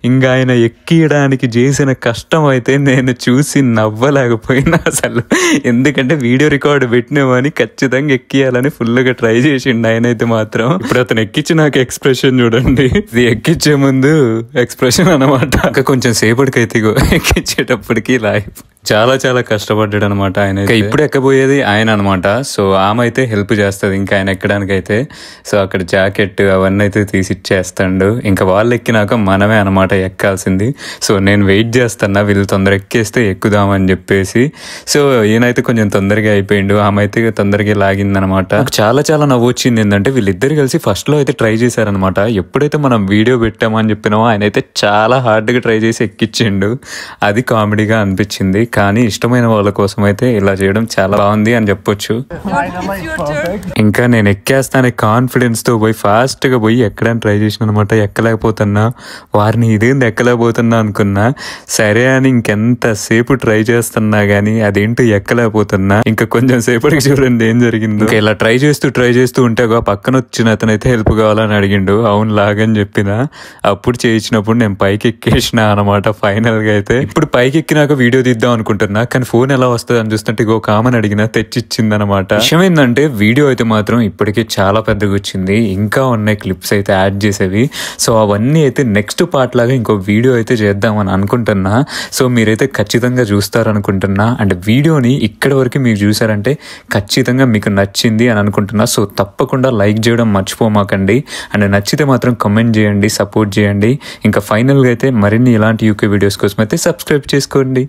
ఇంకా ఆయన ఎక్కియడానికి చేసిన కష్టం అయితే నేను చూసి నవ్వలేకపోయినా అసలు. ఎందుకంటే వీడియో రికార్డు పెట్టినామని ఖచ్చితంగా ఎక్కియాలని ఫుల్గా ట్రై చేసిండు ఆయన అయితే మాత్రం. ఇప్పుడు అతను ఎక్కించి నాకు ఎక్స్ప్రెషన్ చూడండి, ఇది ఎక్కించే ముందు ఎక్స్ప్రెషన్ అనమాట. ఇంకా కొంచెం సేపటికైతే ఎక్కించేటప్పటికి లైఫ్ చాలా చాలా కష్టపడ్డాడు అనమాట ఆయన. ఇప్పుడు ఎక్కబోయేది ఆయన అనమాట. సో ఆమె అయితే హెల్ప్ చేస్తుంది ఇంకా ఆయన ఎక్కడానికి అయితే. సో అక్కడ జాకెట్ అవన్నీ అయితే తీసి ఇచ్చేస్తాడు. ఇంకా వాళ్ళు ఎక్కినాక మనమే అనమాట ఎక్కాల్సింది. సో నేను వెయిట్ చేస్తున్నా వీళ్ళు తొందర ఎక్కేస్తే ఎక్కుదామని చెప్పేసి. సో ఈయనైతే కొంచెం తొందరగా అయిపోయిండు, ఆమె అయితే తొందరగా లాగిందనమాట. నాకు చాలా చాలా నవ్వు వచ్చింది ఏంటంటే వీళ్ళిద్దరు కలిసి ఫస్ట్ లో అయితే ట్రై చేశారనమాట. ఎప్పుడైతే మనం వీడియో పెట్టామని చెప్పినామో ఆయన అయితే చాలా హార్డ్గా ట్రై చేసి ఎక్కించిండు. అది కామెడీగా అనిపించింది. కానీ ఇష్టమైన వాళ్ళ కోసం అయితే ఇలా చేయడం చాలా బాగుంది అని చెప్పొచ్చు. ఇంకా నేను ఎక్కేస్తానే కాన్ఫిడెన్స్ తో పోయి ఫాస్ట్ గా పోయి ఎక్కడానికి ట్రై చేసిన అనమాట. ఎక్కలేకపోతున్నా, వారిని ఇదేంది ఎక్కలేకపోతున్నా అనుకున్నా. సరే అని ఇంకెంతసేపు ట్రై చేస్తున్నా గానీ అదేంటో ఎక్కలేకపోతున్నా. ఇంకా కొంచెం సేపటికి చూడండి ఏం జరిగిందో. ఇంకా ఇలా ట్రై చేస్తూ ఉంటే పక్కన వచ్చిన అతనైతే హెల్ప్ కావాలని అడిగిండు. అవును లాగని చెప్పిన, అప్పుడు చేయించినప్పుడు నేను పైకి ఎక్కేసిన అనమాట ఫైనల్ గా అయితే. ఇప్పుడు పైకి ఎక్కినాక వీడియో తీద్దాం అనుకుంటున్నా, కానీ ఫోన్ ఎలా వస్తుంది అని చూస్తుంటే కామన్ అడిగినా తెచ్చిచ్చింది అనమాట. విషయం ఏంటంటే వీడియో అయితే మాత్రం ఇప్పటికే చాలా పెద్దగా వచ్చింది, ఇంకా ఉన్నాయి క్లిప్స్ అయితే యాడ్ చేసేవి. సో అవన్నీ అయితే నెక్స్ట్ పార్ట్ లాగా ఇంకో వీడియో అయితే చేద్దామని అనుకుంటున్నా. సో మీరైతే ఖచ్చితంగా చూస్తారనుకుంటున్నా. అండ్ వీడియోని ఇక్కడ వరకు మీరు చూసారంటే ఖచ్చితంగా మీకు నచ్చింది అని అనుకుంటున్నా. సో తప్పకుండా లైక్ చేయడం మర్చిపోమాకండి. అండ్ నచ్చితే మాత్రం కమెంట్ చేయండి, సపోర్ట్ చేయండి. ఇంకా ఫైనల్గా అయితే మరిన్ని ఇలాంటి యూకే వీడియోస్ కోసం అయితే సబ్స్క్రైబ్ చేసుకోండి.